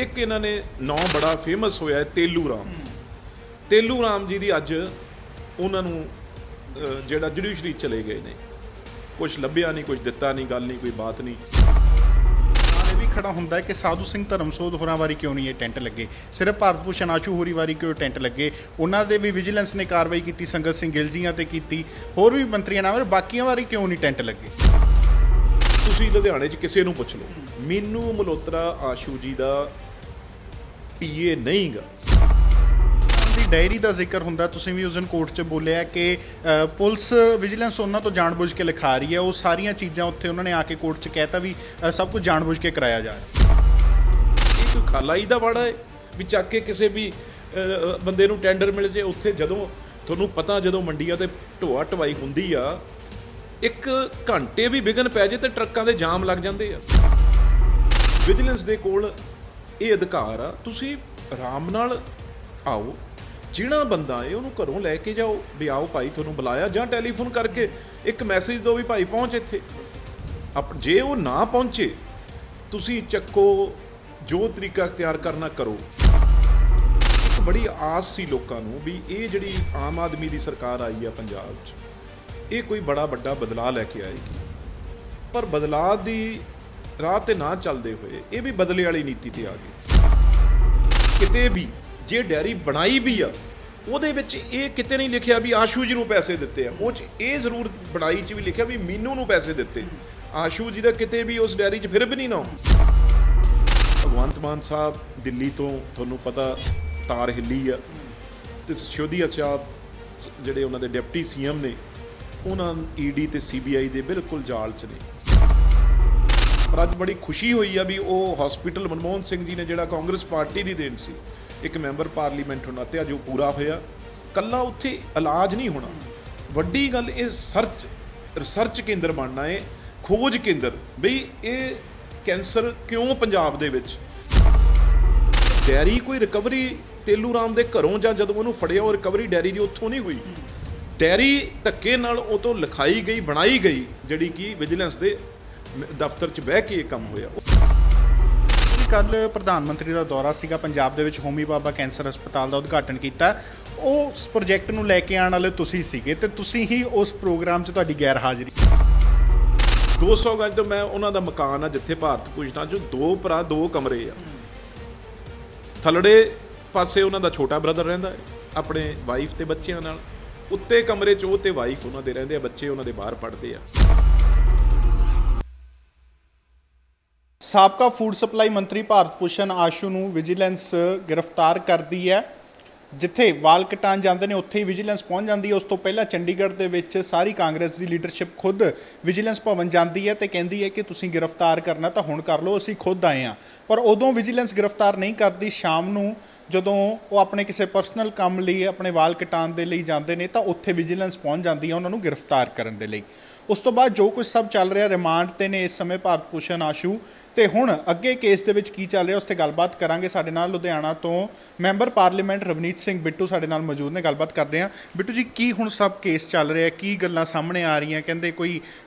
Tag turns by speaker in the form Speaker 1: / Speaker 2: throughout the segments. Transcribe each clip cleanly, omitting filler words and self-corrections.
Speaker 1: ਇੱਕ ਇਹਨਾਂ ਨੇ ਨਾਂ ਬੜਾ ਫੇਮਸ ਹੋਇਆ ਤੇਲੂ ਰਾਮ। ਤੇਲੂ ਰਾਮ ਜੀ ਦੀ ਅੱਜ ਉਹਨਾਂ ਨੂੰ ਜਿਹੜਾ ਜੁਡੀਸ਼ਰੀ ਚਲੇ ਗਏ ਨੇ, ਕੁਛ ਲੱਭਿਆ ਨਹੀਂ, ਕੁਛ ਦਿੱਤਾ ਨਹੀਂ, ਗੱਲ ਨਹੀਂ, ਕੋਈ ਬਾਤ ਨਹੀਂ।
Speaker 2: ਇਹ ਵੀ ਖੜਾ ਹੁੰਦਾ ਹੈ ਕਿ ਸਾਧੂ ਸਿੰਘ ਧਰਮਸੋਧ ਹੋਰਾਂ ਵਾਰੀ ਕਿਉਂ ਨਹੀਂ ਇਹ ਟੈਂਟ ਲੱਗੇ, ਸਿਰਫ ਭਾਰਤ ਭੂਸ਼ਣ ਆਸ਼ੂ ਹੋਰੀ ਵਾਰੀ ਕਿਉਂ ਟੈਂਟ ਲੱਗੇ। ਉਹਨਾਂ ਦੇ ਵੀ ਵਿਜੀਲੈਂਸ ਨੇ ਕਾਰਵਾਈ ਕੀਤੀ, ਸੰਗਤ ਸਿੰਘ ਗਿੱਲ ਜੀਆਂ ਤੇ ਕੀਤੀ, ਹੋਰ ਵੀ ਮੰਤਰੀਆਂ ਨਾਲ, ਬਾਕੀਆਂ ਵਾਰੀ ਕਿਉਂ ਨਹੀਂ ਟੈਂਟ ਲੱਗੇ।
Speaker 1: ਤੁਸੀਂ ਲੁਧਿਆਣੇ 'ਚ ਕਿਸੇ ਨੂੰ ਪੁੱਛ ਲਓ, ਮੀਨੂ ਮਲਹੋਤਰਾ ਆਸ਼ੂ ਜੀ ਦਾ ਪੀਏ ਨਹੀਂ ਗਾ।
Speaker 2: ਦੀ ਡਾਇਰੀ ਦਾ ਜ਼ਿਕਰ ਹੁੰਦਾ, ਤੁਸੀਂ ਵੀ ਉਸ ਦਿਨ ਕੋਰਟ 'ਚ ਬੋਲਿਆ ਕਿ ਪੁਲਿਸ ਵਿਜੀਲੈਂਸ ਉਹਨਾਂ ਤੋਂ ਜਾਣਬੁੱਝ ਕੇ ਲਿਖਾ ਰਹੀ ਹੈ। ਉਹ ਸਾਰੀਆਂ ਚੀਜ਼ਾਂ ਉੱਥੇ ਉਹਨਾਂ ਨੇ ਆ ਕੇ ਕੋਰਟ 'ਚ ਕਹਿਤਾ ਵੀ ਸਭ ਕੁਝ ਜਾਣਬੁੱਝ ਕੇ ਕਰਾਇਆ ਜਾ ਰਿਹਾ।
Speaker 1: ਇਹ ਕੋਈ ਖਾਲਾਈ ਦਾ ਵਾੜਾ ਹੈ ਵੀ ਚੱਕ ਕੇ ਕਿਸੇ ਵੀ ਬੰਦੇ ਨੂੰ ਟੈਂਡਰ ਮਿਲ ਜੇ। ਉੱਥੇ ਜਦੋਂ ਤੁਹਾਨੂੰ ਪਤਾ, ਜਦੋਂ ਮੰਡੀਆਂ ਤੇ ਢੋਆ ਢਵਾਈ ਹੁੰਦੀ ਆ, 1 ਘੰਟੇ ਵੀ ਵਿਘਨ ਪੈ ਜੇ ਤੇ ਟਰੱਕਾਂ ਦੇ ਜਾਮ ਲੱਗ ਜਾਂਦੇ ਆ। ਵਿਜੀਲੈਂਸ ਦੇ ਕੋਲ ਇਹ ਅਧਿਕਾਰ ਆ, ਤੁਸੀਂ ਆਰਾਮ ਨਾਲ ਆਓ, ਜਿਹੜਾ ਬੰਦਾ ਹੈ ਉਹਨੂੰ ਘਰੋਂ ਲੈ ਕੇ ਜਾਓ ਵੀ ਆਓ ਭਾਈ ਤੁਹਾਨੂੰ ਬੁਲਾਇਆ, ਜਾਂ ਟੈਲੀਫੋਨ ਕਰਕੇ ਇੱਕ ਮੈਸੇਜ ਦਿਓ ਵੀ ਭਾਈ ਪਹੁੰਚ ਇੱਥੇ। ਜੇ ਉਹ ਨਾ ਪਹੁੰਚੇ, ਤੁਸੀਂ ਚੱਕੋ, ਜੋ ਤਰੀਕਾ ਅਖਤਿਆਰ ਕਰਨਾ ਕਰੋ। ਇੱਕ ਬੜੀ ਆਸ ਸੀ ਲੋਕਾਂ ਨੂੰ ਵੀ ਇਹ ਜਿਹੜੀ ਆਮ ਆਦਮੀ ਦੀ ਸਰਕਾਰ ਆਈ ਆ ਪੰਜਾਬ 'ਚ, ਇਹ ਕੋਈ ਬੜਾ ਵੱਡਾ ਬਦਲਾਅ ਲੈ ਕੇ ਆਏਗੀ, ਪਰ ਬਦਲਾਅ ਦੀ ਰਾਹ ਤੇ ਨਾ ਚੱਲਦੇ ਹੋਏ ਇਹ ਵੀ ਬਦਲੇ ਵਾਲੀ ਨੀਤੀ ਤੇ ਆ ਗਈ। ਕਿਤੇ ਵੀ ਜੇ ਡੈਰੀ ਬਣਾਈ ਵੀ ਆ, ਉਹਦੇ ਵਿੱਚ ਇਹ ਕਿਤੇ ਨਹੀਂ ਲਿਖਿਆ ਵੀ ਆਸ਼ੂ ਜੀ ਨੂੰ ਪੈਸੇ ਦਿੱਤੇ ਆ। ਉਹ 'ਚ ਇਹ ਜ਼ਰੂਰ ਬਣਾਈ 'ਚ ਵੀ ਲਿਖਿਆ ਵੀ ਮੀਨੂ ਨੂੰ ਪੈਸੇ ਦਿੱਤੇ। ਆਸ਼ੂ ਜੀ ਦਾ ਕਿਤੇ ਵੀ ਉਸ ਡੈਰੀ 'ਚ ਫਿਰ ਵੀ ਨਹੀਂ ਨਾ। ਭਗਵੰਤ ਮਾਨ ਸਾਹਿਬ ਦਿੱਲੀ ਤੋਂ ਤੁਹਾਨੂੰ ਪਤਾ ਤਾਰ ਹਿੱਲੀ ਆ, ਤੇ ਸਿਸੋਦੀਆ ਸਾਹਿਬ ਜਿਹੜੇ ਉਹਨਾਂ ਦੇ ਡਿਪਟੀ ਸੀਐਮ ਨੇ, ਉਹਨਾਂ ਈਡੀ ਤੇ ਸੀਬੀਆਈ ਦੇ ਬਿਲਕੁਲ ਜਾਲ 'ਚ ਨੇ। ਪਰ ਅੱਜ ਬੜੀ ਖੁਸ਼ੀ ਹੋਈ ਆ ਵੀ ਉਹ ਹਸਪੀਟਲ ਮਨਮੋਹਨ ਸਿੰਘ ਜੀ ਨੇ, ਜਿਹੜਾ ਕਾਂਗਰਸ ਪਾਰਟੀ ਦੀ ਦੇਣ ਸੀ, ਇੱਕ ਮੈਂਬਰ ਪਾਰਲੀਮੈਂਟ ਹੋਣਾ ਤੇ ਅੱਜ ਉਹ ਪੂਰਾ ਹੋਇਆ। ਕੱਲਾ ਉੱਥੇ ਇਲਾਜ ਨਹੀਂ ਹੋਣਾ, ਵੱਡੀ ਗੱਲ ਇਹ ਰਿਸਰਚ ਕੇਂਦਰ ਬਣਨਾ ਹੈ, ਖੋਜ ਕੇਂਦਰ, ਬਈ ਇਹ ਕੈਂਸਰ ਕਿਉਂ ਪੰਜਾਬ ਦੇ ਵਿੱਚ। ਡੈਰੀ ਕੋਈ ਰਿਕਵਰੀ ਤੇਲੂ ਰਾਮ ਦੇ ਘਰੋਂ ਜਾਂ ਜਦੋਂ ਉਹਨੂੰ ਫੜਿਆ, ਉਹ ਰਿਕਵਰੀ ਡੈਰੀ ਦੀ ਉੱਥੋਂ ਨਹੀਂ ਹੋਈ। ਡੈਰੀ ਧੱਕੇ ਨਾਲ ਉਹ ਤੋਂ ਲਿਖਾਈ ਗਈ, ਬਣਾਈ ਗਈ, ਜਿਹੜੀ ਕਿ ਵਿਜੀਲੈਂਸ ਦੇ ਦਫ਼ਤਰ 'ਚ ਬਹਿ ਕੇ ਇਹ ਕੰਮ ਹੋਇਆ।
Speaker 2: ਕੱਲ੍ਹ ਪ੍ਰਧਾਨ ਮੰਤਰੀ ਦਾ ਦੌਰਾ ਸੀਗਾ ਪੰਜਾਬ ਦੇ ਵਿੱਚ, ਹੋਮੀ ਬਾਬਾ ਕੈਂਸਰ ਹਸਪਤਾਲ ਦਾ ਉਦਘਾਟਨ ਕੀਤਾ। ਉਸ ਪ੍ਰੋਜੈਕਟ ਨੂੰ ਲੈ ਕੇ ਆਉਣ ਵਾਲੇ ਤੁਸੀਂ ਸੀਗੇ ਤੇ ਤੁਸੀਂ ਹੀ ਉਸ ਪ੍ਰੋਗਰਾਮ 'ਚ ਤੁਹਾਡੀ ਗੈਰ ਹਾਜ਼ਰੀ।
Speaker 1: 200 ਗਜ ਤੋਂ ਮੈਂ ਉਹਨਾਂ ਦਾ ਮਕਾਨ ਆ ਜਿੱਥੇ ਭਾਰਤ ਭੂਸ਼ਣ 'ਚ 2 ਭਰਾ 2 ਕਮਰੇ ਆ। ਥੱਲੜੇ ਪਾਸੇ ਉਹਨਾਂ ਦਾ ਛੋਟਾ ਬ੍ਰਦਰ ਰਹਿੰਦਾ ਹੈ ਆਪਣੇ ਵਾਈਫ ਤੇ ਬੱਚਿਆਂ ਨਾਲ, ਉੱਤੇ ਕਮਰੇ 'ਚ ਉਹ ਤੇ ਵਾਈਫ ਉਹਨਾਂ ਦੇ ਰਹਿੰਦੇ ਆ, ਬੱਚੇ ਉਹਨਾਂ ਦੇ ਬਾਹਰ ਪੜ੍ਹਦੇ ਆ।
Speaker 2: ਸਾਬਕਾ ਫੂਡ ਸਪਲਾਈ ਮੰਤਰੀ ਭਾਰਤ ਭੂਸ਼ਣ ਆਸ਼ੂ ਨੂੰ ਵਿਜੀਲੈਂਸ ਗ੍ਰਿਫਤਾਰ ਕਰਦੀ ਹੈ। ਜਿੱਥੇ ਵਾਲ ਕਟਾਉਣ ਜਾਂਦੇ ਨੇ ਉੱਥੇ ਹੀ ਵਿਜੀਲੈਂਸ ਪਹੁੰਚ ਜਾਂਦੀ ਹੈ। ਉਸ ਤੋਂ ਪਹਿਲਾਂ ਚੰਡੀਗੜ੍ਹ ਦੇ ਵਿੱਚ ਸਾਰੀ ਕਾਂਗਰਸ ਦੀ ਲੀਡਰਸ਼ਿਪ ਖੁਦ ਵਿਜੀਲੈਂਸ ਭਵਨ ਜਾਂਦੀ ਹੈ ਤੇ ਕਹਿੰਦੀ ਹੈ ਕਿ ਤੁਸੀਂ ਗ੍ਰਿਫਤਾਰ ਕਰਨਾ ਤਾਂ ਹੁਣ ਕਰ ਲਓ, ਅਸੀਂ ਖੁਦ ਆਏ ਹਾਂ। ਪਰ ਉਦੋਂ ਵਿਜੀਲੈਂਸ ਗ੍ਰਿਫਤਾਰ ਨਹੀਂ ਕਰਦੀ। ਸ਼ਾਮ ਨੂੰ ਜਦੋਂ ਉਹ ਆਪਣੇ ਕਿਸੇ ਪਰਸਨਲ ਕੰਮ ਲਈ, ਆਪਣੇ ਵਾਲ ਕਟਾਉਣ ਦੇ ਲਈ ਜਾਂਦੇ ਨੇ, ਤਾਂ ਉੱਥੇ ਵਿਜੀਲੈਂਸ ਪਹੁੰਚ ਜਾਂਦੀ ਹੈ ਉਹਨਾਂ ਨੂੰ ਗ੍ਰਿਫਤਾਰ ਕਰਨ ਦੇ ਲਈ। ਉਸ ਤੋਂ ਬਾਅਦ ਜੋ ਕੁਝ ਸਭ ਚੱਲ ਰਿਹਾ, ਰਿਮਾਂਡ ਤੇ ਨੇ ਇਸ ਸਮੇਂ ਭਾਰਤ ਭੂਸ਼ਣ ਆਸ਼ੂ, ਤੇ ਹੁਣ ਅੱਗੇ ਕੇਸ ਦੇ ਵਿੱਚ ਕੀ ਚੱਲ ਰਿਹਾ ਉਸ ਤੇ ਗੱਲਬਾਤ ਕਰਾਂਗੇ। ਸਾਡੇ ਨਾਲ ਲੁਧਿਆਣਾ ਤੋਂ ਮੈਂਬਰ ਪਾਰਲੀਮੈਂਟ ਰਵਨੀਤ ਸਿੰਘ ਬਿੱਟੂ ਸਾਡੇ ਨਾਲ ਮੌਜੂਦ ਨੇ, ਗੱਲਬਾਤ ਕਰਦੇ ਹਾਂ। ਬਿੱਟੂ ਜੀ, ਕੀ ਹੁਣ ਸਭ ਕੇਸ ਚੱਲ ਰਿਹਾ, ਕੀ ਗੱਲਾਂ ਸਾਹਮਣੇ ਆ ਰਹੀਆਂ? ਕਹਿੰਦੇ ਕੋਈ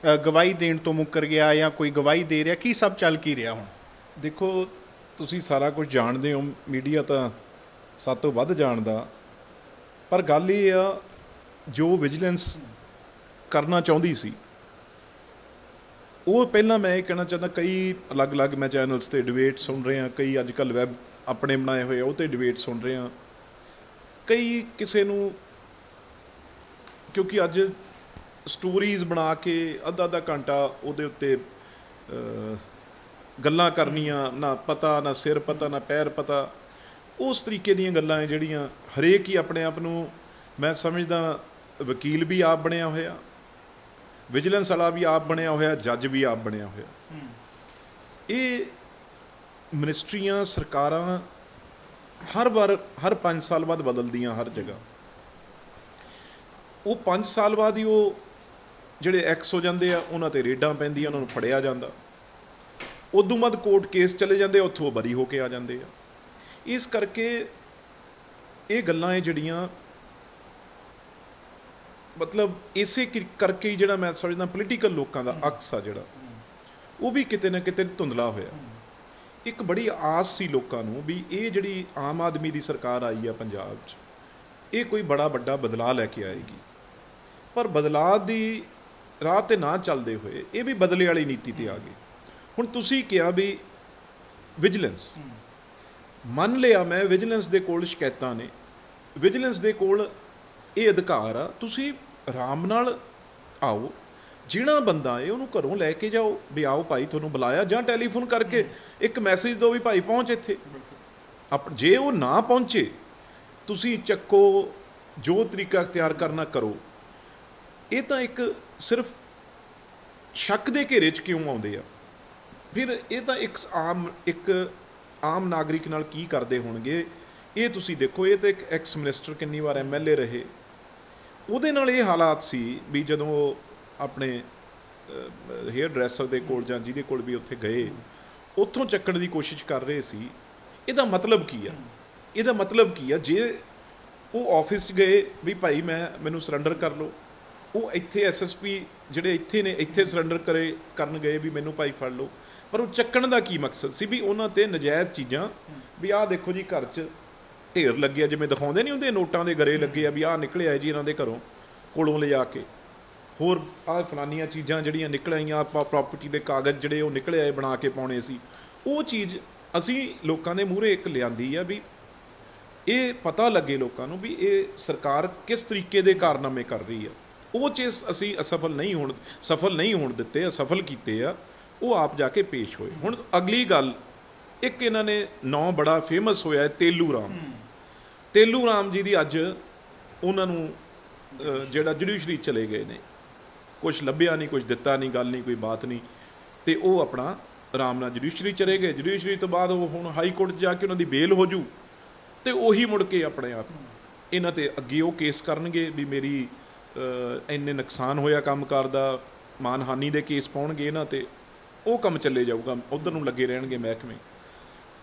Speaker 2: ਗਵਾਹੀ ਦੇਣ ਤੋਂ ਮੁੱਕਰ ਗਿਆ ਜਾਂ ਕੋਈ ਗਵਾਹੀ ਦੇ ਰਿਹਾ, ਕੀ ਸਭ ਚੱਲ ਕੀ ਰਿਹਾ ਹੁਣ?
Speaker 1: ਦੇਖੋ, ਤੁਸੀਂ ਸਾਰਾ ਕੁਝ ਜਾਣਦੇ ਹੋ, ਮੀਡੀਆ ਤਾਂ ਸਭ ਤੋਂ ਵੱਧ ਜਾਣਦਾ, ਪਰ ਗੱਲ ਇਹ ਆ ਜੋ ਵਿਜੀਲੈਂਸ ਕਰਨਾ ਚਾਹੁੰਦੀ ਸੀ ਉਹ ਪਹਿਲਾਂ ਮੈਂ ਇਹ ਕਹਿਣਾ ਚਾਹੁੰਦਾ, ਕਈ ਅਲੱਗ-ਅਲੱਗ ਮੈਂ ਚੈਨਲਸ 'ਤੇ ਡਿਬੇਟ ਸੁਣ ਰਹੇ ਹਾਂ, ਕਈ ਅੱਜ ਕੱਲ੍ਹ ਵੈਬ ਆਪਣੇ ਬਣਾਏ ਹੋਏ ਉਹ 'ਤੇ ਡਿਬੇਟ ਸੁਣ ਰਹੇ ਹਾਂ। ਕਈ ਕਿਸੇ ਨੂੰ, ਕਿਉਂਕਿ ਅੱਜ ਸਟੋਰੀਜ਼ ਬਣਾ ਕੇ ਅੱਧਾ ਘੰਟਾ ਉਹਦੇ ਉੱਤੇ ਗੱਲਾਂ ਕਰਨੀਆਂ, ਨਾ ਪਤਾ, ਨਾ ਸਿਰ ਪਤਾ, ਨਾ ਪੈਰ ਪਤਾ, ਉਸ ਤਰੀਕੇ ਦੀਆਂ ਗੱਲਾਂ ਹੈ ਜਿਹੜੀਆਂ ਹਰੇਕ ਹੀ ਆਪਣੇ ਆਪ ਨੂੰ, ਮੈਂ ਸਮਝਦਾ ਵਕੀਲ ਵੀ ਆਪ ਬਣਿਆ ਹੋਇਆ, ਵਿਜੀਲੈਂਸ ਵਾਲਾ ਵੀ ਆਪ ਬਣਿਆ ਹੋਇਆ, ਜੱਜ ਵੀ ਆਪ ਬਣਿਆ ਹੋਇਆ। ਇਹ ਮਿਨਿਸਟਰੀਆਂ, ਸਰਕਾਰਾਂ ਹਰ ਵਾਰ, ਹਰ 5 ਸਾਲ ਬਾਅਦ ਬਦਲਦੀਆਂ ਹਰ ਜਗ੍ਹਾ। ਉਹ 5 ਸਾਲ ਬਾਅਦ ਹੀ ਉਹ ਜਿਹੜੇ ਐਕਸ ਹੋ ਜਾਂਦੇ ਆ, ਉਹਨਾਂ 'ਤੇ ਰੇਡਾਂ ਪੈਂਦੀਆਂ, ਉਹਨਾਂ ਨੂੰ ਫੜਿਆ ਜਾਂਦਾ, ਉਦੋਂ ਬਾਅਦ ਕੋਰਟ ਕੇਸ ਚਲੇ ਜਾਂਦੇ, ਉੱਥੋਂ ਬਰੀ ਹੋ ਕੇ ਆ ਜਾਂਦੇ ਆ। ਇਸ ਕਰਕੇ ਇਹ ਗੱਲਾਂ ਇਹ ਜਿਹੜੀਆਂ, ਮਤਲਬ ਇਸੇ ਕਰਕੇ ਹੀ ਜਿਹੜਾ ਮੈਂ ਸਮਝਦਾ ਪੋਲੀਟੀਕਲ ਲੋਕਾਂ ਦਾ ਅਕਸ ਆ ਜਿਹੜਾ, ਉਹ ਵੀ ਕਿਤੇ ਨਾ ਕਿਤੇ ਧੁੰਦਲਾ ਹੋਇਆ। ਇੱਕ ਬੜੀ ਆਸ ਸੀ ਲੋਕਾਂ ਨੂੰ ਵੀ ਇਹ ਜਿਹੜੀ ਆਮ ਆਦਮੀ ਦੀ ਸਰਕਾਰ ਆਈ ਆ ਪੰਜਾਬ 'ਚ, ਇਹ ਕੋਈ ਬੜਾ ਵੱਡਾ ਬਦਲਾਅ ਲੈ ਕੇ ਆਏਗੀ। ਪਰ ਬਦਲਾਅ ਦੀ ਰਾਹ 'ਤੇ ਨਾ ਚੱਲਦੇ ਹੋਏ ਇਹ ਵੀ ਬਦਲੇ ਵਾਲੀ ਨੀਤੀ 'ਤੇ ਆ ਗਏ। ਹੁਣ ਤੁਸੀਂ ਕਿਹਾ ਵੀ ਵਿਜੀਲੈਂਸ, ਮੰਨ ਲਿਆ ਮੈਂ ਵਿਜੀਲੈਂਸ ਦੇ ਕੋਲ ਸ਼ਿਕਾਇਤਾਂ ਨੇ, ਵਿਜੀਲੈਂਸ ਦੇ ਕੋਲ ਇਹ ਅਧਿਕਾਰ ਆ, ਤੁਸੀਂ ਆਰਾਮ ਨਾਲ ਆਓ, ਜਿਹੜਾ ਬੰਦਾ ਹੈ ਉਹਨੂੰ ਘਰੋਂ ਲੈ ਕੇ ਜਾਓ ਵੀ ਆਓ ਭਾਈ ਤੁਹਾਨੂੰ ਬੁਲਾਇਆ, ਜਾਂ ਟੈਲੀਫੋਨ ਕਰਕੇ ਇੱਕ ਮੈਸੇਜ ਦਿਓ ਵੀ ਭਾਈ ਪਹੁੰਚ ਇੱਥੇ। ਜੇ ਉਹ ਨਾ ਪਹੁੰਚੇ ਤੁਸੀਂ ਚੱਕੋ, ਜੋ ਤਰੀਕਾ ਅਖਤਿਆਰ ਕਰਨਾ ਕਰੋ। ਇਹ ਤਾਂ ਇੱਕ ਸਿਰਫ ਸ਼ੱਕ ਦੇ ਘੇਰੇ 'ਚ ਕਿਉਂ ਆਉਂਦੇ ਆ? ਫਿਰ ਇਹ ਤਾਂ ਇੱਕ ਆਮ ਨਾਗਰਿਕ ਨਾਲ ਕੀ ਕਰਦੇ ਹੋਣਗੇ ਇਹ ਤੁਸੀਂ ਦੇਖੋ। ਇਹ ਤਾਂ ਇੱਕ ਐਕਸ ਮਿਨਿਸਟਰ ਕਿੰਨੀ ਵਾਰ MLA ਰਹੇ, ਉਹਦੇ ਨਾਲ ਇਹ ਹਾਲਾਤ ਸੀ ਵੀ ਜਦੋਂ ਉਹ ਆਪਣੇ ਹੇਅਰ ਡਰੈਸਰ ਦੇ ਕੋਲ ਜਾਂ ਜਿਹਦੇ ਕੋਲ ਵੀ ਉੱਥੇ ਗਏ, ਉੱਥੋਂ ਚੱਕਣ ਦੀ ਕੋਸ਼ਿਸ਼ ਕਰ ਰਹੇ ਸੀ। ਇਹਦਾ ਮਤਲਬ ਕੀ ਆ? ਇਹਦਾ ਮਤਲਬ ਕੀ ਆ? ਜੇ ਉਹ ਆਫਿਸ 'ਚ ਗਏ ਵੀ ਭਾਈ ਮੈਨੂੰ ਸਰੈਂਡਰ ਕਰ ਲਓ, ਉਹ ਇੱਥੇ SSP ਜਿਹੜੇ ਇੱਥੇ ਨੇ ਇੱਥੇ ਸਰੈਂਡਰ ਕਰਨ ਗਏ ਵੀ ਮੈਨੂੰ ਭਾਈ ਫੜ ਲਓ, ਪਰ ਉਹ ਚੱਕਣ ਦਾ ਕੀ ਮਕਸਦ ਸੀ? ਵੀ ਉਹਨਾਂ 'ਤੇ ਨਜਾਇਜ਼ ਚੀਜ਼ਾਂ, ਵੀ ਆਹ ਦੇਖੋ ਜੀ ਘਰ 'ਚ ਢੇਰ ਲੱਗਿਆ, ਜਿਵੇਂ ਦਿਖਾਉਂਦੇ ਨਹੀਂ ਹੁੰਦੇ ਨੋਟਾਂ ਦੇ ਗਰੇ ਲੱਗੇ ਆ, ਵੀ ਆਹ ਨਿਕਲਿਆ ਜੀ ਇਹਨਾਂ ਦੇ ਘਰੋਂ ਕੋਲੋਂ ਲਿਜਾ ਕੇ, ਹੋਰ ਆਹ ਫਲਾਨੀਆਂ ਚੀਜ਼ਾਂ ਜਿਹੜੀਆਂ ਨਿਕਲ ਆਈਆਂ, ਆਪਾਂ ਪ੍ਰਾਪਰਟੀ ਦੇ ਕਾਗਜ਼ ਜਿਹੜੇ ਉਹ ਨਿਕਲੇ ਆਏ ਬਣਾ ਕੇ ਪਾਉਣੇ ਸੀ, ਉਹ ਚੀਜ਼ ਅਸੀਂ ਲੋਕਾਂ ਦੇ ਮੂਹਰੇ ਇੱਕ ਲਿਆਂਦੀ ਆ ਵੀ ਇਹ ਪਤਾ ਲੱਗੇ ਲੋਕਾਂ ਨੂੰ ਵੀ ਇਹ ਸਰਕਾਰ ਕਿਸ ਤਰੀਕੇ ਦੇ ਕਾਰਨਾਮੇ ਕਰ ਰਹੀ ਆ। ਉਹ ਚੀਜ਼ ਅਸੀਂ ਸਫਲ ਨਹੀਂ ਹੋਣ ਦਿੱਤੇ, ਅਸਫਲ ਕੀਤੇ ਆ, ਉਹ ਆਪ ਜਾ ਕੇ ਪੇਸ਼ ਹੋਏ। ਹੁਣ ਅਗਲੀ ਗੱਲ, ਇੱਕ ਇਹਨਾਂ ਨੇ ਨਾਂ ਬੜਾ ਫੇਮਸ ਹੋਇਆ ਤੇਲੂ ਰਾਮ ਜੀ ਦੀ। ਅੱਜ ਉਹਨਾਂ ਨੂੰ ਜਿਹੜਾ ਜੁਡੀਸ਼ਰੀ ਚਲੇ ਗਏ ਨੇ, ਕੁਛ ਲੱਭਿਆ ਨਹੀਂ, ਕੁਛ ਦਿੱਤਾ ਨਹੀਂ, ਗੱਲ ਨਹੀਂ, ਕੋਈ ਬਾਤ ਨਹੀਂ, ਤੇ ਉਹ ਆਪਣਾ ਆਰਾਮ ਨਾਲ ਜੁਡੀਸ਼ਰੀ ਚਲੇ ਗਏ। ਜੁਡੀਸ਼ਰੀ ਤੋਂ ਬਾਅਦ ਉਹ ਹੁਣ ਹਾਈ ਕੋਰਟ ਜਾ ਕੇ ਉਹਨਾਂ ਦੀ ਬੇਲ ਹੋ ਜੂ, ਤੇ ਉਹੀ ਮੁੜ ਕੇ ਆਪਣੇ ਆਪ ਇਹਨਾਂ 'ਤੇ ਅੱਗੇ ਉਹ ਕੇਸ ਕਰਨਗੇ ਵੀ ਮੇਰੀ ਇੰਨੇ ਨੁਕਸਾਨ ਹੋਇਆ ਕੰਮਕਾਰ ਦਾ, ਮਾਨਹਾਨੀ ਦੇ ਕੇਸ ਪਾਉਣਗੇ ਇਹਨਾਂ 'ਤੇ, ਉਹ ਕੰਮ ਚੱਲੇ ਜਾਊਗਾ, ਉੱਧਰ ਨੂੰ ਲੱਗੇ ਰਹਿਣਗੇ ਮਹਿਕਮੇ।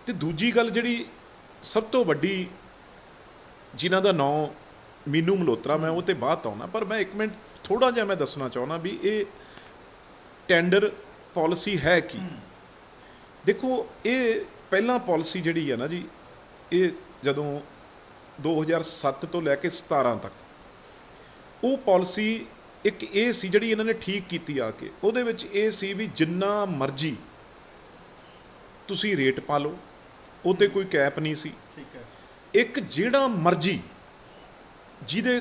Speaker 1: ਤੇ ਦੂਜੀ ਗੱਲ ਜਿਹੜੀ ਸਭ ਤੋਂ ਵੱਡੀ, ਜਿਨ੍ਹਾਂ ਦਾ ਨਾਂ ਮੀਨੂ ਮਲਹੋਤਰਾ, ਮੈਂ ਉਹ 'ਤੇ ਬਾਅਦ ਆਉਣਾ, ਪਰ ਮੈਂ ਇੱਕ ਮਿੰਟ ਥੋੜ੍ਹਾ ਜਿਹਾ ਮੈਂ ਦੱਸਣਾ ਚਾਹੁੰਦਾ ਵੀ ਇਹ ਟੈਂਡਰ ਪਾਲਿਸੀ ਹੈ ਕੀ। ਦੇਖੋ, ਇਹ ਪਹਿਲਾਂ ਪਾਲਿਸੀ ਜਿਹੜੀ ਆ ਨਾ ਜੀ, ਇਹ ਜਦੋਂ 2007 ਤੋਂ ਲੈ ਕੇ 17 ਤੱਕ, ਉਹ ਪਾਲਿਸੀ ਇੱਕ ਇਹ ਸੀ ਜਿਹੜੀ ਇਹਨਾਂ ਨੇ ਠੀਕ ਕੀਤੀ ਆ ਕੇ। ਉਹਦੇ ਵਿੱਚ ਇਹ ਸੀ ਵੀ ਜਿੰਨਾ ਮਰਜ਼ੀ ਤੁਸੀਂ ਰੇਟ ਪਾ ਲਓ, ਉਹ 'ਤੇ ਕੋਈ ਕੈਪ ਨਹੀਂ ਸੀ। ਇੱਕ ਜਿਹੜਾ ਮਰਜ਼ੀ ਜਿਹਦੇ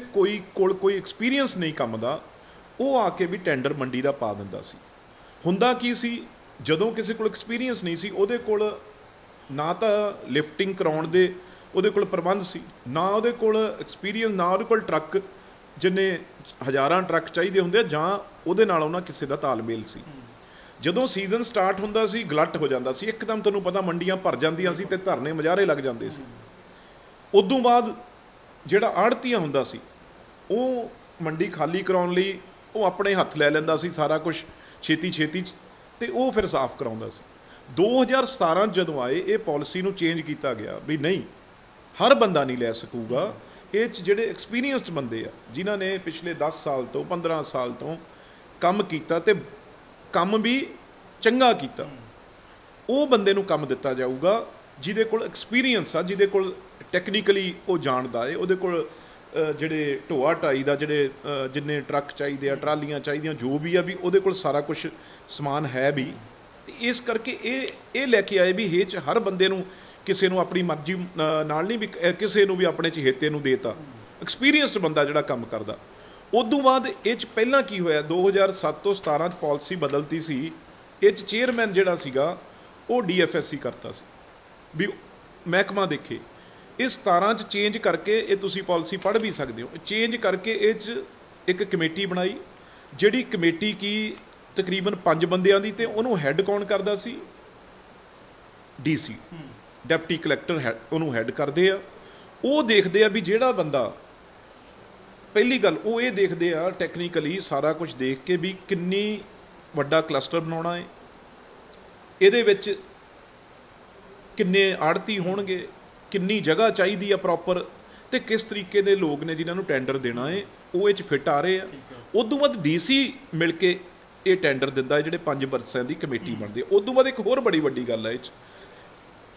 Speaker 1: ਕੋਲ ਕੋਈ ਐਕਸਪੀਰੀਅੰਸ ਨਹੀਂ ਕੰਮ ਦਾ, ਉਹ ਆ ਕੇ ਵੀ ਟੈਂਡਰ ਮੰਡੀ ਦਾ ਪਾ ਦਿੰਦਾ ਸੀ। ਹੁੰਦਾ ਕੀ ਸੀ, ਜਦੋਂ ਕਿਸੇ ਕੋਲ ਐਕਸਪੀਰੀਅੰਸ ਨਹੀਂ ਸੀ, ਉਹਦੇ ਕੋਲ ਨਾ ਤਾਂ ਲਿਫਟਿੰਗ ਕਰਾਉਣ ਦੇ ਉਹਦੇ ਕੋਲ ਪ੍ਰਬੰਧ ਸੀ, ਨਾ ਉਹਦੇ ਕੋਲ ਐਕਸਪੀਰੀਅੰਸ, ਨਾ ਉਹਦੇ ਕੋਲ ਟਰੱਕ, ਜਿੰਨੇ ਹਜ਼ਾਰਾਂ ਟਰੱਕ ਚਾਹੀਦੇ ਹੁੰਦੇ, ਜਾਂ ਉਹਦੇ ਨਾਲ ਉਹਨਾਂ ਕਿਸੇ ਦਾ ਤਾਲਮੇਲ ਸੀ। ਜਦੋਂ ਸੀਜ਼ਨ ਸਟਾਰਟ ਹੁੰਦਾ ਸੀ, ਗਲੱਟ ਹੋ ਜਾਂਦਾ ਸੀ ਇੱਕਦਮ, ਤੁਹਾਨੂੰ ਪਤਾ ਮੰਡੀਆਂ ਭਰ ਜਾਂਦੀਆਂ ਸੀ ਤੇ ਧਰਨੇ ਮੁਜ਼ਾਹਰੇ ਲੱਗ ਜਾਂਦੇ ਸੀ। ਉਦੋਂ ਬਾਅਦ ਜਿਹੜਾ ਆੜ੍ਹਤੀਆ ਹੁੰਦਾ ਸੀ, ਉਹ ਮੰਡੀ ਖਾਲੀ ਕਰਾਉਣ ਲਈ ਉਹ ਆਪਣੇ ਹੱਥ ਲੈ ਲੈਂਦਾ ਸੀ ਸਾਰਾ ਕੁਝ ਛੇਤੀ 'ਚ, ਤੇ ਉਹ ਫਿਰ ਸਾਫ਼ ਕਰਾਉਂਦਾ ਸੀ। 2017 ਜਦੋਂ ਆਏ, ਇਹ ਪਾਲਿਸੀ ਨੂੰ ਚੇਂਜ ਕੀਤਾ ਗਿਆ ਵੀ ਨਹੀਂ, ਹਰ ਬੰਦਾ ਨਹੀਂ ਲੈ ਸਕੂਗਾ। ਇਹ 'ਚ ਜਿਹੜੇ ਐਕਸਪੀਰੀਅੰਸਡ ਬੰਦੇ ਆ, ਜਿਨ੍ਹਾਂ ਨੇ ਪਿਛਲੇ 10 ਸਾਲ ਤੋਂ 15 ਸਾਲ ਤੋਂ ਕੰਮ ਕੀਤਾ ਤੇ ਕੰਮ ਵੀ ਚੰਗਾ ਕੀਤਾ, ਉਹ ਬੰਦੇ ਨੂੰ ਕੰਮ ਦਿੱਤਾ ਜਾਊਗਾ ਜਿਹਦੇ ਕੋਲ ਐਕਸਪੀਰੀਅੰਸ ਆ, ਜਿਹਦੇ ਕੋਲ ਟੈਕਨੀਕਲੀ ਉਹ ਜਾਣਦਾ ਹੈ, ਉਹਦੇ ਕੋਲ ਜਿਹੜੇ ਢੋਆ ਢਾਈ ਦਾ ਜਿੰਨੇ ਟਰੱਕ ਚਾਹੀਦੇ ਆ, ਟਰਾਲੀਆਂ ਚਾਹੀਦੀਆਂ, ਜੋ ਵੀ ਆ, ਵੀ ਉਹਦੇ ਕੋਲ ਸਾਰਾ ਕੁਝ ਸਮਾਨ ਹੈ ਵੀ। ਤੇ ਇਸ ਕਰਕੇ ਇਹ ਲੈ ਕੇ ਆਏ ਵੀ ਇਹ 'ਚ ਹਰ ਬੰਦੇ ਨੂੰ, ਕਿਸੇ ਨੂੰ ਆਪਣੀ ਮਰਜ਼ੀ ਨਾਲ ਨਹੀਂ, ਵੀ ਕਿਸੇ ਨੂੰ ਵੀ ਆਪਣੇ ਚਹੇਤੇ ਨੂੰ ਦੇਤਾ, ਐਕਸਪੀਰੀਅੰਸਡ ਬੰਦਾ ਜਿਹੜਾ ਕੰਮ ਕਰਦਾ। ਉਦੋਂ ਬਾਅਦ ਇਹ 'ਚ ਪਹਿਲਾਂ ਕੀ ਹੋਇਆ, 2007 ਤੋਂ 17 'ਚ ਪਾਲਿਸੀ ਬਦਲਤੀ ਸੀ। ਇਹ 'ਚ ਚੇਅਰਮੈਨ ਜਿਹੜਾ ਸੀਗਾ ਉਹ DFSC ਕਰਤਾ ਸੀ ਵੀ ਮਹਿਕਮਾ ਦੇਖੇ। ਇਹ 17 'ਚ ਚੇਂਜ ਕਰਕੇ, ਇਹ ਤੁਸੀਂ ਪਾਲਿਸੀ ਪੜ੍ਹ ਵੀ ਸਕਦੇ ਹੋ, ਚੇਂਜ ਕਰਕੇ ਇਹ 'ਚ ਇੱਕ ਕਮੇਟੀ ਬਣਾਈ, ਜਿਹੜੀ ਕਮੇਟੀ ਕੀ ਤਕਰੀਬਨ 5 ਬੰਦਿਆਂ ਦੀ, ਤੇ ਉਹਨੂੰ ਹੈੱਡ ਕੌਣ ਕਰਦਾ ਸੀ? DC, ਡਿਪਟੀ ਕਲੈਕਟਰ ਉਹਨੂੰ ਹੈੱਡ ਕਰਦੇ ਆ। ਉਹ ਦੇਖਦੇ ਆ ਵੀ ਜਿਹੜਾ ਬੰਦਾ, ਪਹਿਲੀ ਗੱਲ ਉਹ ਇਹ ਦੇਖਦੇ ਆ ਟੈਕਨੀਕਲੀ ਸਾਰਾ ਕੁਝ ਦੇਖ ਕੇ ਵੀ ਕਿੰਨੀ ਵੱਡਾ ਕਲਸਟਰ ਬਣਾਉਣਾ ਹੈ, ਇਹਦੇ ਵਿੱਚ ਕਿੰਨੇ ਆੜ੍ਹਤੀ ਹੋਣਗੇ, ਕਿੰਨੀ ਜਗ੍ਹਾ ਚਾਹੀਦੀ ਆ ਪ੍ਰੋਪਰ, ਤੇ ਕਿਸ ਤਰੀਕੇ ਦੇ ਲੋਕ ਨੇ ਜਿਨ੍ਹਾਂ ਨੂੰ ਟੈਂਡਰ ਦੇਣਾ ਹੈ, ਉਹ ਇਹ 'ਚ ਫਿੱਟ ਆ ਰਹੇ ਆ। ਉਦੋਂ ਬਾਅਦ DC ਮਿਲ ਕੇ ਇਹ ਟੈਂਡਰ ਦਿੰਦਾ, ਜਿਹੜੇ 5 ਬਰਸਾਂ ਦੀ ਕਮੇਟੀ ਬਣਦੀ। ਉਦੋਂ ਬਾਅਦ ਇੱਕ ਹੋਰ ਬੜੀ ਵੱਡੀ ਗੱਲ ਹੈ ਇਹ 'ਚ,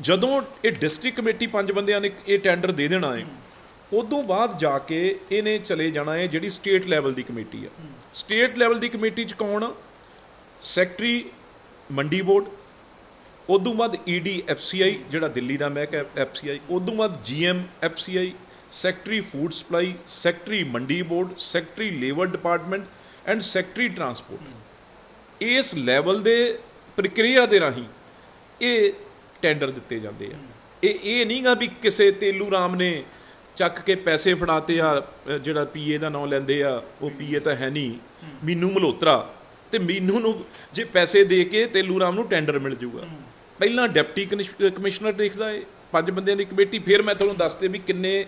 Speaker 1: ਜਦੋਂ ਇਹ ਡਿਸਟ੍ਰਿਕਟ ਕਮੇਟੀ 5 ਬੰਦਿਆਂ ਨੇ ਇਹ ਟੈਂਡਰ ਦੇ ਦੇਣਾ ਹੈ, ਉਦੋਂ ਬਾਅਦ ਜਾ ਕੇ ਇਹਨੇ ਚਲੇ ਜਾਣਾ ਹੈ ਜਿਹੜੀ ਸਟੇਟ ਲੈਵਲ ਦੀ ਕਮੇਟੀ ਆ। ਸਟੇਟ ਲੈਵਲ ਦੀ ਕਮੇਟੀ 'ਚ ਕੌਣ? ਸੈਕਟਰੀ ਮੰਡੀ ਬੋਰਡ, ਉਦੋਂ ਬਾਅਦ ਈਡੀ ਐਫਸੀਆਈ ਜਿਹੜਾ ਦਿੱਲੀ ਦਾ ਮਹਿਕਮਾ ਐਫਸੀਆਈ, ਉਦੋਂ ਬਾਅਦ GM FCI, secretary food supply, secretary mandi board, secretary labour department and secretary transport. ਇਸ ਲੈਵਲ ਦੇ ਪ੍ਰਕਿਰਿਆ ਦੇ ਰਾਹੀਂ ਇਹ ਟੈਂਡਰ ਦਿੱਤੇ ਜਾਂਦੇ ਆ। ਇਹ ਨਹੀਂ ਗਾ ਵੀ ਕਿਸੇ ਤੇਲੂ ਰਾਮ ਨੇ ਚੱਕ ਕੇ ਪੈਸੇ ਫੜਾਤੇ ਆ, ਜਿਹੜਾ ਪੀਏ ਦਾ ਨਾਂ ਲੈਂਦੇ ਆ ਉਹ ਪੀਏ ਤਾਂ ਹੈ ਨਹੀਂ, ਮੀਨੂ ਮਲਹੋਤਰਾ, ਤੇ ਮੀਨੂ ਨੂੰ ਜੇ ਪੈਸੇ ਦੇ ਕੇ ਤੇਲੂ ਰਾਮ ਨੂੰ ਟੈਂਡਰ ਮਿਲ ਜਾਊਗਾ। ਪਹਿਲਾਂ ਡਿਪਟੀ ਕਮਿਸ਼ਨਰ ਦੇਖਦਾ ਏ 5 ਬੰਦਿਆਂ ਦੀ ਕਮੇਟੀ, ਫਿਰ ਮੈਂ ਤੁਹਾਨੂੰ ਦੱਸਦੇ ਵੀ ਕਿੰਨੇ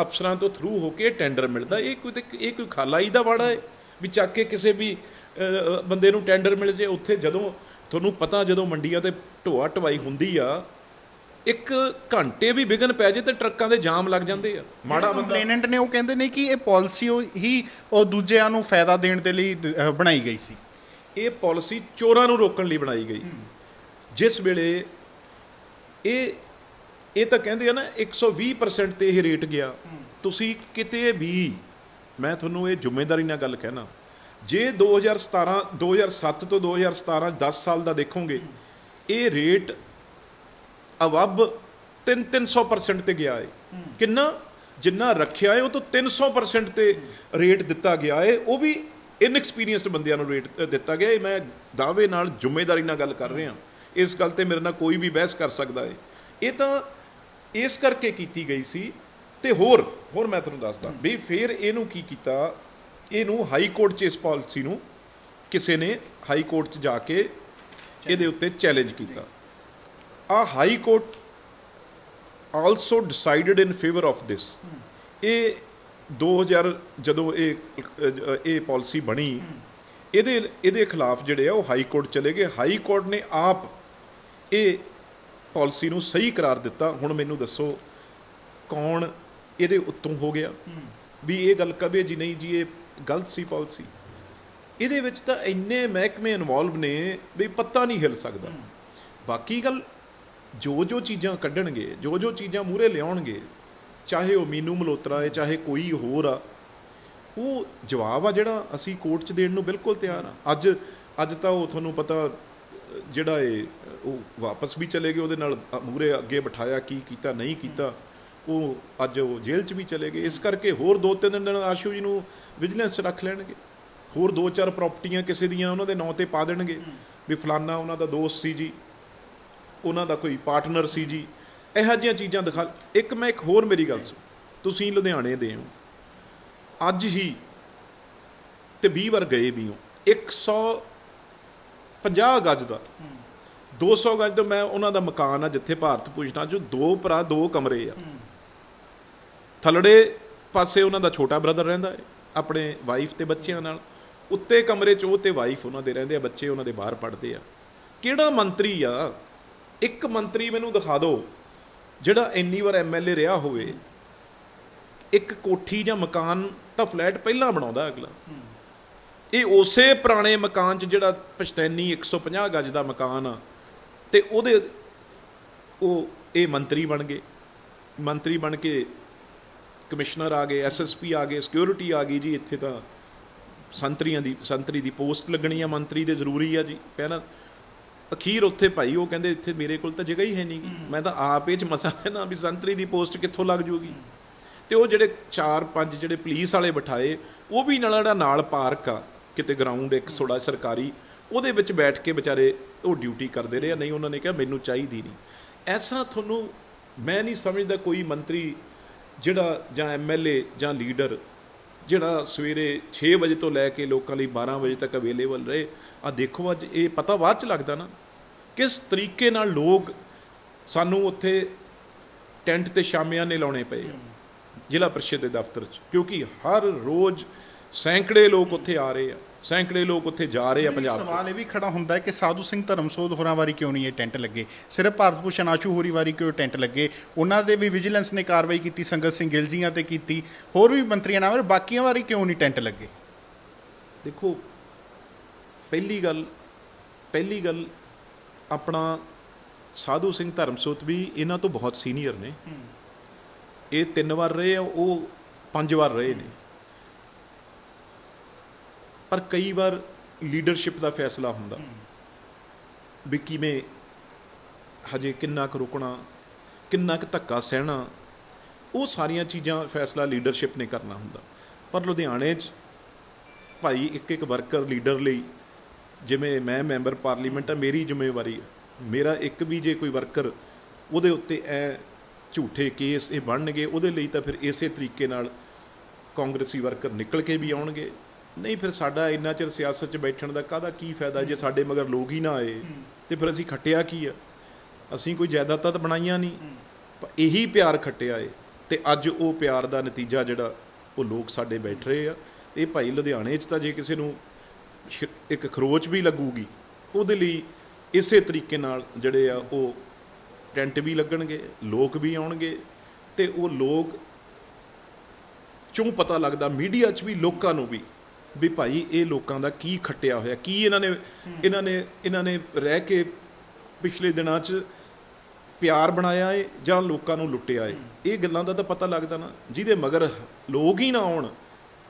Speaker 1: ਅਫਸਰਾਂ ਤੋਂ ਥਰੂ ਹੋ ਕੇ ਟੈਂਡਰ ਮਿਲਦਾ। ਇਹ ਕੋਈ ਖਾਲਾਈ ਦਾ ਵਾੜਾ ਹੈ ਵੀ ਚੱਕ ਕੇ ਕਿਸੇ ਵੀ ਬੰਦੇ ਨੂੰ ਟੈਂਡਰ ਮਿਲ ਜੇ। ਉੱਥੇ ਜਦੋਂ ਤੁਹਾਨੂੰ ਪਤਾ ਜਦੋਂ ਮੰਡੀਆਂ ਤੇ ਢੋਆ ਢਵਾਈ ਹੁੰਦੀ ਆ, 1 ਘੰਟੇ ਵੀ ਵਿਘਨ ਪੈ ਜੇ ਤੇ ਟਰੱਕਾਂ ਦੇ ਜਾਮ ਲੱਗ ਜਾਂਦੇ ਆ। ਮਾੜਾ ਬੰਦਾ
Speaker 2: ਕੰਪਲੇਨੈਂਟ ਨੇ ਉਹ ਕਹਿੰਦੇ ਨੇ ਕਿ ਇਹ ਪਾਲਿਸੀ ਉਹ ਦੂਜਿਆਂ ਨੂੰ ਫਾਇਦਾ ਦੇਣ ਦੇ ਲਈ ਬਣਾਈ ਗਈ ਸੀ।
Speaker 1: ਇਹ ਪਾਲਿਸੀ ਚੋਰਾਂ ਨੂੰ ਰੋਕਣ ਲਈ ਬਣਾਈ ਗਈ। ਜਿਸ ਵੇਲੇ ਇਹ ਤਾਂ ਕਹਿੰਦੇ ਆ ਨਾ 120% ਤੇ ਇਹ ਰੇਟ ਗਿਆ। ਤੁਸੀਂ ਕਿਤੇ ਵੀ, ਮੈਂ ਤੁਹਾਨੂੰ ਇਹ ਜ਼ਿੰਮੇਵਾਰੀ ਨਾਲ ਗੱਲ ਕਹਿਣਾ, ਜੇ 2007 ਤੋਂ 2017 10 ਸਾਲ ਦਾ ਦੇਖੋਗੇ, ਇਹ ਰੇਟ ਅਵੱਬ 300% ਤੇ ਗਿਆ ਹੈ। ਕਿੰਨਾ? ਜਿੰਨਾ ਰੱਖਿਆ ਹੈ ਉਹ ਤੋਂ 300% ਤੇ ਰੇਟ ਦਿੱਤਾ ਗਿਆ ਹੈ। ਉਹ ਵੀ ਇਨਐਕਸਪੀਰੀਅੰਸਡ ਬੰਦਿਆਂ ਨੂੰ ਰੇਟ ਦਿੱਤਾ ਗਿਆ। ਮੈਂ ਦਾਅਵੇ ਨਾਲ ਜ਼ਿੰਮੇਵਾਰੀ ਨਾਲ ਗੱਲ ਕਰ ਰਿਹਾ, ਇਸ ਗੱਲ ਤੇ ਮੇਰੇ ਨਾਲ ਕੋਈ ਵੀ ਬਹਿਸ ਕਰ ਸਕਦਾ ਹੈ। ਇਹ ਤਾਂ ਇਸ ਕਰਕੇ ਕੀਤੀ ਗਈ ਸੀ। ਤੇ ਹੋਰ ਮੈਂ ਤੁਹਾਨੂੰ ਦੱਸਦਾ ਵੀ ਫਿਰ ਇਹਨੂੰ ਕੀ ਕੀਤਾ, ਇਹਨੂੰ ਹਾਈ ਕੋਰਟ 'ਚ ਇਸ ਪਾਲਿਸੀ ਨੂੰ ਕਿਸੇ ਨੇ ਹਾਈ ਕੋਰਟ 'ਚ ਜਾ ਕੇ ਇਹਦੇ ਉੱਤੇ ਚੈਲੰਜ ਕੀਤਾ। ਆ high court also decided in favour of this. ਇਹ 2000 ਜਦੋਂ ਇਹ ਪਾਲਿਸੀ ਬਣੀ, ਇਹਦੇ ਖਿਲਾਫ ਜਿਹੜੇ ਆ ਉਹ ਹਾਈ ਕੋਰਟ ਚਲੇ ਗਏ। ਹਾਈ ਕੋਰਟ ਨੇ ਆਪ ਇਹ ਪਾਲਿਸੀ ਨੂੰ ਸਹੀ ਕਰਾਰ ਦਿੱਤਾ। ਹੁਣ ਮੈਨੂੰ ਦੱਸੋ ਕੌਣ ਇਹਦੇ ਉੱਤੋਂ ਹੋ ਗਿਆ ਵੀ ਇਹ ਗੱਲ ਕਵੇ ਜੀ ਨਹੀਂ ਜੀ ਇਹ ਗਲਤ ਸੀ ਪਾਲਿਸੀ? ਇਹਦੇ ਵਿੱਚ ਤਾਂ ਇੰਨੇ ਮਹਿਕਮੇ ਇਨਵੋਲਵ ਨੇ ਵੀ ਪਤਾ ਨਹੀਂ ਹਿੱਲ ਸਕਦਾ। ਬਾਕੀ ਗੱਲ ਜੋ ਚੀਜ਼ਾਂ ਕੱਢਣਗੇ, ਜੋ ਚੀਜ਼ਾਂ ਮੂਹਰੇ ਲਿਆਉਣਗੇ, ਚਾਹੇ ਉਹ ਮੀਨੂ ਮਲਹੋਤਰਾ ਹੈ ਚਾਹੇ ਕੋਈ ਹੋਰ ਆ, ਉਹ ਜਵਾਬ ਆ ਜਿਹੜਾ ਅਸੀਂ ਕੋਰਟ 'ਚ ਦੇਣ ਨੂੰ ਬਿਲਕੁਲ ਤਿਆਰ ਆ। ਅੱਜ ਤਾਂ ਉਹ ਤੁਹਾਨੂੰ ਪਤਾ ਜਿਹੜਾ ਉਹ ਵਾਪਸ ਵੀ ਚਲੇ ਗਏ, ਉਹਦੇ ਨਾਲ ਮੂਹਰੇ ਅੱਗੇ ਬਿਠਾਇਆ, ਕੀ ਕੀਤਾ ਨਹੀਂ ਕੀਤਾ, ਉਹ ਅੱਜ ਉਹ ਜੇਲ੍ਹ 'ਚ ਵੀ ਚਲੇ ਗਏ। ਇਸ ਕਰਕੇ ਹੋਰ 2-3 ਦਿਨ ਆਸ਼ੂ ਜੀ ਨੂੰ ਵਿਜੀਲੈਂਸ 'ਚ ਰੱਖ ਲੈਣਗੇ। ਹੋਰ 2-4 ਪ੍ਰਾਪਰਟੀਆਂ ਕਿਸੇ ਦੀਆਂ ਉਹਨਾਂ ਦੇ ਨਾਂ 'ਤੇ ਪਾ ਦੇਣਗੇ ਵੀ ਫਲਾਨਾ ਉਹਨਾਂ ਦਾ ਦੋਸਤ ਸੀ ਜੀ, ਉਹਨਾਂ ਦਾ ਕੋਈ ਪਾਰਟਨਰ ਸੀ ਜੀ। ਇਹੋ ਜਿਹੀਆਂ ਚੀਜ਼ਾਂ ਦਿਖਾ। ਇੱਕ ਹੋਰ ਮੇਰੀ ਗੱਲ ਸੁਣ, ਤੁਸੀਂ ਲੁਧਿਆਣੇ ਦੇ ਹੋ, ਅੱਜ ਹੀ ਤੇ 20 ਵਾਰ ਗਏ ਵੀ ਹੋ, 150 ਗਜ ਦਾ 200 ਗਜ ਤੋਂ ਮੈਂ ਉਹਨਾਂ ਦਾ ਮਕਾਨ ਆ ਜਿੱਥੇ ਭਾਰਤ ਭੂਸ਼ਣ 'ਚ 2 ਭਰਾ 2 ਕਮਰੇ ਆ। ਥੱਲੜੇ ਪਾਸੇ ਉਹਨਾਂ ਦਾ ਛੋਟਾ ਬ੍ਰਦਰ ਰਹਿੰਦਾ ਹੈ ਆਪਣੇ ਵਾਈਫ ਤੇ ਬੱਚਿਆਂ ਨਾਲ, ਉੱਤੇ ਕਮਰੇ 'ਚ ਉਹ ਤੇ ਵਾਈਫ ਉਹਨਾਂ ਦੇ ਰਹਿੰਦੇ ਆ, ਬੱਚੇ ਉਹਨਾਂ ਦੇ ਬਾਹਰ ਪੜ੍ਹਦੇ ਆ। ਕਿਹੜਾ ਮੰਤਰੀ ਆ, ਇੱਕ ਮੰਤਰੀ ਮੈਨੂੰ ਦਿਖਾ ਦਿਓ ਜਿਹੜਾ ਇੰਨੀ ਵਾਰ ਐਮਐਲਏ ਰਿਹਾ ਹੋਵੇ, ਇੱਕ ਕੋਠੀ ਜਾਂ ਮਕਾਨ ਤਾਂ ਫਲੈਟ ਪਹਿਲਾਂ ਬਣਾਉਂਦਾ ਅਗਲਾ। ਇਹ ਉਸੇ ਪੁਰਾਣੇ ਮਕਾਨ 'ਚ ਜਿਹੜਾ ਪਸ਼ਤੈਨੀ 150 ਗਜ ਦਾ ਮਕਾਨ ਆ, ਤੇ ਇਹ ਮੰਤਰੀ ਬਣ ਗਏ। ਮੰਤਰੀ ਬਣ ਕੇ ਕਮਿਸ਼ਨਰ ਆ ਗਏ, ਐਸਐਸਪੀ ਆ ਗਏ, ਸਿਕਿਉਰਿਟੀ ਆ ਗਈ ਜੀ। ਇੱਥੇ ਤਾਂ ਸੰਤਰੀ ਦੀ ਪੋਸਟ ਲੱਗਣੀ ਆ ਮੰਤਰੀ ਦੇ, ਜ਼ਰੂਰੀ ਆ ਜੀ। ਪਹਿਲਾਂ ਅਖੀਰ ਉੱਥੇ ਭਾਈ ਉਹ ਕਹਿੰਦੇ ਇੱਥੇ ਮੇਰੇ ਕੋਲ ਤਾਂ ਜਗ੍ਹਾ ਹੀ ਹੈ ਨਹੀਂ ਗੀ, ਮੈਂ ਤਾਂ ਆਪ ਇਹ 'ਚ ਮਸਾ ਹੈ ਨਾ ਵੀ ਸੰਤਰੀ ਦੀ ਪੋਸਟ ਕਿੱਥੋਂ ਲੱਗ ਜੂਗੀ। ਤੇ ਉਹ ਜਿਹੜੇ 4-5 ਜਿਹੜੇ ਪੁਲਿਸ ਵਾਲੇ ਬਿਠਾਏ, ਉਹ ਵੀ ਜਿਹੜਾ ਨਾਲ ਪਾਰਕ ਆ ਕਿਤੇ ਗਰਾਊਂਡ ਇੱਕ ਥੋੜਾ ਸਰਕਾਰੀ, ਉਹਦੇ ਵਿੱਚ ਬੈਠ ਕੇ ਵਿਚਾਰੇ ਉਹ ਡਿਊਟੀ ਕਰਦੇ ਰਹੇ। ਨਹੀਂ, ਉਹਨਾਂ ਨੇ ਕਿਹਾ ਮੈਨੂੰ ਚਾਹੀਦੀ ਨਹੀਂ। ਐਸਾ ਤੁਹਾਨੂੰ ਮੈਂ ਨਹੀਂ ਸਮਝਦਾ ਕੋਈ ਮੰਤਰੀ ਜਿਹੜਾ ਜਾਂ ਐਮਐਲਏ ਜਾਂ ਲੀਡਰ ਜਿਹੜਾ ਸਵੇਰੇ 6 ਵਜੇ ਤੋਂ ਲੈ ਕੇ ਲੋਕਾਂ ਲਈ 12 ਵਜੇ ਤੱਕ ਅਵੇਲੇਬਲ ਰਹੇ। ਆ ਦੇਖੋ ਅੱਜ ਇਹ ਪਤਾ ਬਾਅਦ 'ਚ ਲੱਗਦਾ ਨਾ ਕਿਸ ਤਰੀਕੇ ਨਾਲ ਲੋਕ ਸਾਨੂੰ ਉੱਥੇ ਟੈਂਟ ਤੇ ਸ਼ਾਮਿਆਨੇ ਲਾਉਣੇ ਪਏ ਜ਼ਿਲ੍ਹਾ ਪ੍ਰੀਸ਼ਦ ਦੇ ਦਫ਼ਤਰ 'ਚ, ਕਿਉਂਕਿ ਹਰ ਰੋਜ਼ ਸੈਂਕੜੇ ਲੋਕ ਉੱਥੇ ਆ ਰਹੇ ਆ, ਸੈਂਕੜੇ ਲੋਕ ਉੱਥੇ ਜਾ ਰਹੇ ਆ ਪੰਜਾਬ ਤੋਂ।
Speaker 2: ਸਵਾਲ ਇਹ ਵੀ ਖੜਾ ਹੁੰਦਾ ਹੈ ਕਿ ਸਾਧੂ ਸਿੰਘ ਧਰਮਸੋਧ ਹੋਰਾਂ ਵਾਰੀ ਕਿਉਂ ਨਹੀਂ ਇਹ ਟੈਂਟ ਲੱਗੇ, ਸਿਰਫ ਭਾਰਤ ਭੂਸ਼ਣ ਆਸ਼ੂ ਹੋਰੀ ਵਾਰੀ ਕਿਉਂ ਟੈਂਟ ਲੱਗੇ? ਉਹਨਾਂ ਦੇ ਵੀ ਵਿਜੀਲੈਂਸ ਨੇ ਕਾਰਵਾਈ ਕੀਤੀ, ਸੰਗਤ ਸਿੰਘ ਗਿੱਲ ਜੀਆਂ 'ਤੇ ਕੀਤੀ, ਹੋਰ ਵੀ ਮੰਤਰੀਆਂ ਨਾਲ, ਬਾਕੀਆਂ ਵਾਰੀ ਕਿਉਂ ਨਹੀਂ ਟੈਂਟ ਲੱਗੇ?
Speaker 1: ਦੇਖੋ, ਪਹਿਲੀ ਗੱਲ ਆਪਣਾ ਸਾਧੂ ਸਿੰਘ ਧਰਮਸੋਤ ਵੀ ਇਹਨਾਂ ਤੋਂ ਬਹੁਤ ਸੀਨੀਅਰ ਨੇ। ਇਹ 3 ਵਾਰ ਰਹੇ ਆ, ਉਹ 5 ਵਾਰ ਰਹੇ ਨੇ। ਪਰ ਕਈ ਵਾਰ ਲੀਡਰਸ਼ਿਪ ਦਾ ਫੈਸਲਾ ਹੁੰਦਾ ਵੀ ਕਿਵੇਂ ਹਜੇ ਕਿੰਨਾ ਕੁ ਰੁਕਣਾ, ਕਿੰਨਾ ਕੁ ਧੱਕਾ ਸਹਿਣਾ, ਉਹ ਸਾਰੀਆਂ ਚੀਜ਼ਾਂ ਫੈਸਲਾ ਲੀਡਰਸ਼ਿਪ ਨੇ ਕਰਨਾ ਹੁੰਦਾ। ਪਰ ਲੁਧਿਆਣੇ 'ਚ ਭਾਈ ਇੱਕ ਵਰਕਰ ਲੀਡਰ ਲਈ, ਜਿਵੇਂ ਮੈਂ ਮੈਂਬਰ ਪਾਰਲੀਮੈਂਟ ਆ, ਮੇਰੀ ਜ਼ਿੰਮੇਵਾਰੀ ਮੇਰਾ ਇੱਕ ਵੀ ਜੇ ਕੋਈ ਵਰਕਰ ਉਹਦੇ ਉੱਤੇ ਝੂਠੇ ਕੇਸ ਇਹ ਬਣਨਗੇ, ਉਹਦੇ ਲਈ ਤਾਂ ਫਿਰ ਇਸੇ ਤਰੀਕੇ ਨਾਲ ਕਾਂਗਰਸੀ ਵਰਕਰ ਨਿਕਲ ਕੇ ਵੀ ਆਉਣਗੇ। ਨਹੀਂ ਫਿਰ ਸਾਡਾ ਇੰਨਾ ਚਿਰ ਸਿਆਸਤ 'ਚ ਬੈਠਣ ਦਾ ਕਾਹਦਾ ਕੀ ਫਾਇਦਾ ਜੇ ਸਾਡੇ ਮਗਰ ਲੋਕ ਹੀ ਨਾ ਆਏ, ਤੇ ਫਿਰ ਅਸੀਂ ਖੱਟਿਆ ਕੀ ਆ? ਅਸੀਂ ਕੋਈ ਜਾਇਦਾਦਾਂ ਤਾਂ ਬਣਾਈਆਂ ਨਹੀਂ, ਇਹੀ ਪਿਆਰ ਖੱਟਿਆ ਏ। ਤੇ ਅੱਜ ਉਹ ਪਿਆਰ ਦਾ ਨਤੀਜਾ ਜਿਹੜਾ ਉਹ ਲੋਕ ਸਾਡੇ ਬੈਠ ਰਹੇ ਆ। ਇਹ ਭਾਈ ਲੁਧਿਆਣੇ 'ਚ ਤਾਂ ਜੇ ਕਿਸੇ ਨੂੰ ਇੱਕ ਖਰੋਚ ਵੀ ਲੱਗੂਗੀ, ਉਹਦੇ ਲਈ ਇਸੇ ਤਰੀਕੇ ਨਾਲ ਜਿਹੜੇ ਆ ਉਹ ਟੈਂਟ ਵੀ ਲੱਗਣਗੇ, ਲੋਕ ਵੀ ਆਉਣਗੇ, ਤੇ ਉਹ ਲੋਕ ਚੋਂ ਪਤਾ ਲੱਗਦਾ ਮੀਡੀਆ 'ਚ ਵੀ ਲੋਕਾਂ ਨੂੰ ਵੀ ਭਾਈ ਇਹ ਲੋਕਾਂ ਦਾ ਕੀ ਖੱਟਿਆ ਹੋਇਆ, ਕੀ ਇਹਨਾਂ ਨੇ ਰਹਿ ਕੇ ਪਿਛਲੇ ਦਿਨਾਂ 'ਚ ਪਿਆਰ ਬਣਾਇਆ ਏ ਜਾਂ ਲੋਕਾਂ ਨੂੰ ਲੁੱਟਿਆ ਏ। ਇਹ ਗੱਲਾਂ ਦਾ ਤਾਂ ਪਤਾ ਲੱਗਦਾ ਨਾ। ਜਿਹਦੇ ਮਗਰ ਲੋਕ ਹੀ ਨਾ ਆਉਣ,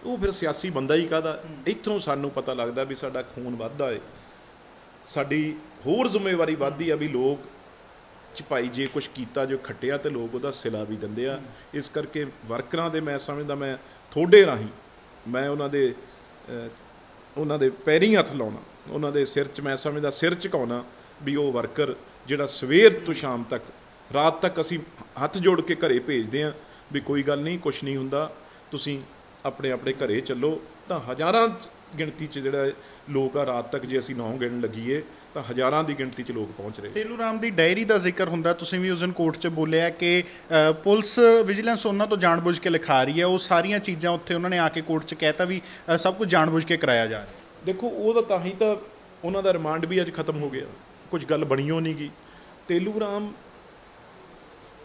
Speaker 1: ਉਹ ਫਿਰ ਸਿਆਸੀ ਬੰਦਾ ਹੀ ਕਾਹਦਾ। ਇੱਥੋਂ ਸਾਨੂੰ ਪਤਾ ਲੱਗਦਾ ਵੀ ਸਾਡਾ ਖੂਨ ਵੱਧਦਾ ਏ, ਸਾਡੀ ਹੋਰ ਜ਼ਿੰਮੇਵਾਰੀ ਵੱਧਦੀ ਆ ਵੀ ਲੋਕ 'ਚ ਭਾਈ ਜੇ ਕੁਛ ਕੀਤਾ, ਜੋ ਖੱਟਿਆ, ਤੇ ਲੋਕ ਉਹਦਾ ਸਿਲਾ ਵੀ ਦਿੰਦੇ ਆ। ਇਸ ਕਰਕੇ ਵਰਕਰਾਂ ਦੇ ਮੈਂ ਸਮਝਦਾ, ਮੈਂ ਤੁਹਾਡੇ ਰਾਹੀਂ ਮੈਂ ਉਹਨਾਂ ਦੇ ਪੈਰੀਂ ਹੱਥ ਲਾਉਣਾ, ਉਹਨਾਂ ਦੇ ਸਿਰ 'ਚ ਮੈਂ ਸਮਝਦਾ ਸਿਰ ਝੁਕਾਉਣਾ ਵੀ ਉਹ ਵਰਕਰ ਜਿਹੜਾ ਸਵੇਰ ਤੋਂ ਸ਼ਾਮ ਤੱਕ, ਰਾਤ ਤੱਕ ਅਸੀਂ ਹੱਥ ਜੋੜ ਕੇ ਘਰੇ ਭੇਜਦੇ ਹਾਂ ਵੀ ਕੋਈ ਗੱਲ ਨਹੀਂ, ਕੁਛ ਨਹੀਂ ਹੁੰਦਾ, ਤੁਸੀਂ ਆਪਣੇ ਆਪਣੇ ਘਰੇ ਚੱਲੋ। ਤਾਂ ਹਜ਼ਾਰਾਂ ਗਿਣਤੀ 'ਚ ਜਿਹੜਾ ਲੋਕ ਆ, ਰਾਤ ਤੱਕ ਜੇ ਅਸੀਂ 9 ਗਿਣਨ ਲੱਗੀਏ ਤਾਂ ਹਜ਼ਾਰਾਂ ਦੀ ਗਿਣਤੀ 'ਚ ਲੋਕ ਪਹੁੰਚ ਰਹੇ।
Speaker 2: ਤੇਲੂ ਰਾਮ ਦੀ ਡਾਇਰੀ ਦਾ ਜ਼ਿਕਰ ਹੁੰਦਾ, ਤੁਸੀਂ ਵੀ ਉਸ ਦਿਨ ਕੋਰਟ 'ਚ ਬੋਲਿਆ ਕਿ ਪੁਲਿਸ ਵਿਜੀਲੈਂਸ ਉਹਨਾਂ ਤੋਂ ਜਾਣਬੁੱਝ ਕੇ ਲਿਖਾ ਰਹੀ ਹੈ। ਉਹ ਸਾਰੀਆਂ ਚੀਜ਼ਾਂ ਉੱਥੇ ਉਹਨਾਂ ਨੇ ਆ ਕੇ ਕੋਰਟ 'ਚ ਕਹਿਤਾ ਵੀ ਸਭ ਕੁਝ ਜਾਣਬੁੱਝ ਕੇ ਕਰਾਇਆ ਜਾ ਰਿਹਾ।
Speaker 1: ਦੇਖੋ ਉਹਦਾ ਤਾਂ ਹੀ ਤਾਂ ਉਹਨਾਂ ਦਾ ਰਿਮਾਂਡ ਵੀ ਅੱਜ ਖਤਮ ਹੋ ਗਿਆ, ਕੁਝ ਗੱਲ ਬਣੀਓ ਨਹੀਂ ਗਈ। ਤੇਲੂ ਰਾਮ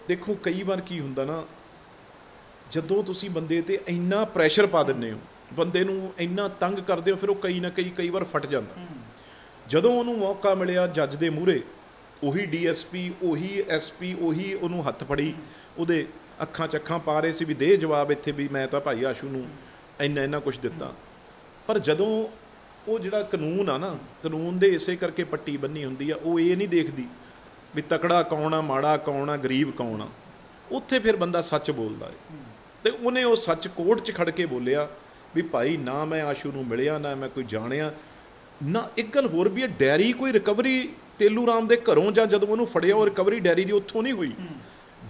Speaker 1: ਦੇਖੋ ਕਈ ਵਾਰ ਕੀ ਹੁੰਦਾ ਨਾ, ਜਦੋਂ ਤੁਸੀਂ ਬੰਦੇ ਤੇ ਇੰਨਾ ਪ੍ਰੈਸ਼ਰ ਪਾ ਦਿੰਦੇ ਹੋ, ਬੰਦੇ ਨੂੰ ਇੰਨਾ ਤੰਗ ਕਰਦੇ ਹੋ, ਫਿਰ ਉਹ ਕਈ ਵਾਰ ਫਟ ਜਾਂਦਾ। ਜਦੋਂ ਉਹਨੂੰ ਮੌਕਾ ਮਿਲਿਆ ਜੱਜ ਦੇ ਮੂਹਰੇ, ਉਹੀ ਡੀਐਸਪੀ, ਉਹੀ ਐਸਪੀ, ਉਹੀ ਉਹਨੂੰ ਹੱਥ ਫੜੀ, ਉਹਦੇ ਅੱਖਾਂ 'ਚ ਅੱਖਾਂ ਪਾ ਰਹੇ ਸੀ ਵੀ ਦੇ ਜਵਾਬ ਇੱਥੇ ਵੀ ਮੈਂ ਤਾਂ ਭਾਈ ਆਸ਼ੂ ਨੂੰ ਇੰਨਾ ਕੁਛ ਦਿੱਤਾ। ਪਰ ਜਦੋਂ ਉਹ ਜਿਹੜਾ ਕਾਨੂੰਨ ਆ ਨਾ, ਕਾਨੂੰਨ ਦੇ ਇਸੇ ਕਰਕੇ ਪੱਟੀ ਬੰਨੀ ਹੁੰਦੀ ਆ, ਉਹ ਇਹ ਨਹੀਂ ਦੇਖਦੀ ਵੀ ਤਕੜਾ ਕੌਣ ਆ, ਮਾੜਾ ਕੌਣ ਆ, ਗਰੀਬ ਕੌਣ ਆ। ਉੱਥੇ ਫਿਰ ਬੰਦਾ ਸੱਚ ਬੋਲਦਾ ਹੈ, ਤੇ ਉਹਨੇ ਉਹ ਸੱਚ ਕੋਰਟ 'ਚ ਖੜ ਕੇ ਬੋਲਿਆ ਵੀ ਭਾਈ ਨਾ ਮੈਂ ਆਸ਼ੂ ਨੂੰ ਮਿਲਿਆ, ਨਾ ਮੈਂ ਕੋਈ ਜਾਣਿਆ ਨਾ। ਇੱਕ ਗੱਲ ਹੋਰ ਵੀ ਹੈ, ਡੈਰੀ ਕੋਈ ਰਿਕਵਰੀ ਤੇਲੂ ਰਾਮ ਦੇ ਘਰੋਂ ਜਾਂ ਜਦੋਂ ਉਹਨੂੰ ਫੜਿਆ, ਉਹ ਰਿਕਵਰੀ ਡੈਰੀ ਦੀ ਉੱਥੋਂ ਨਹੀਂ ਹੋਈ।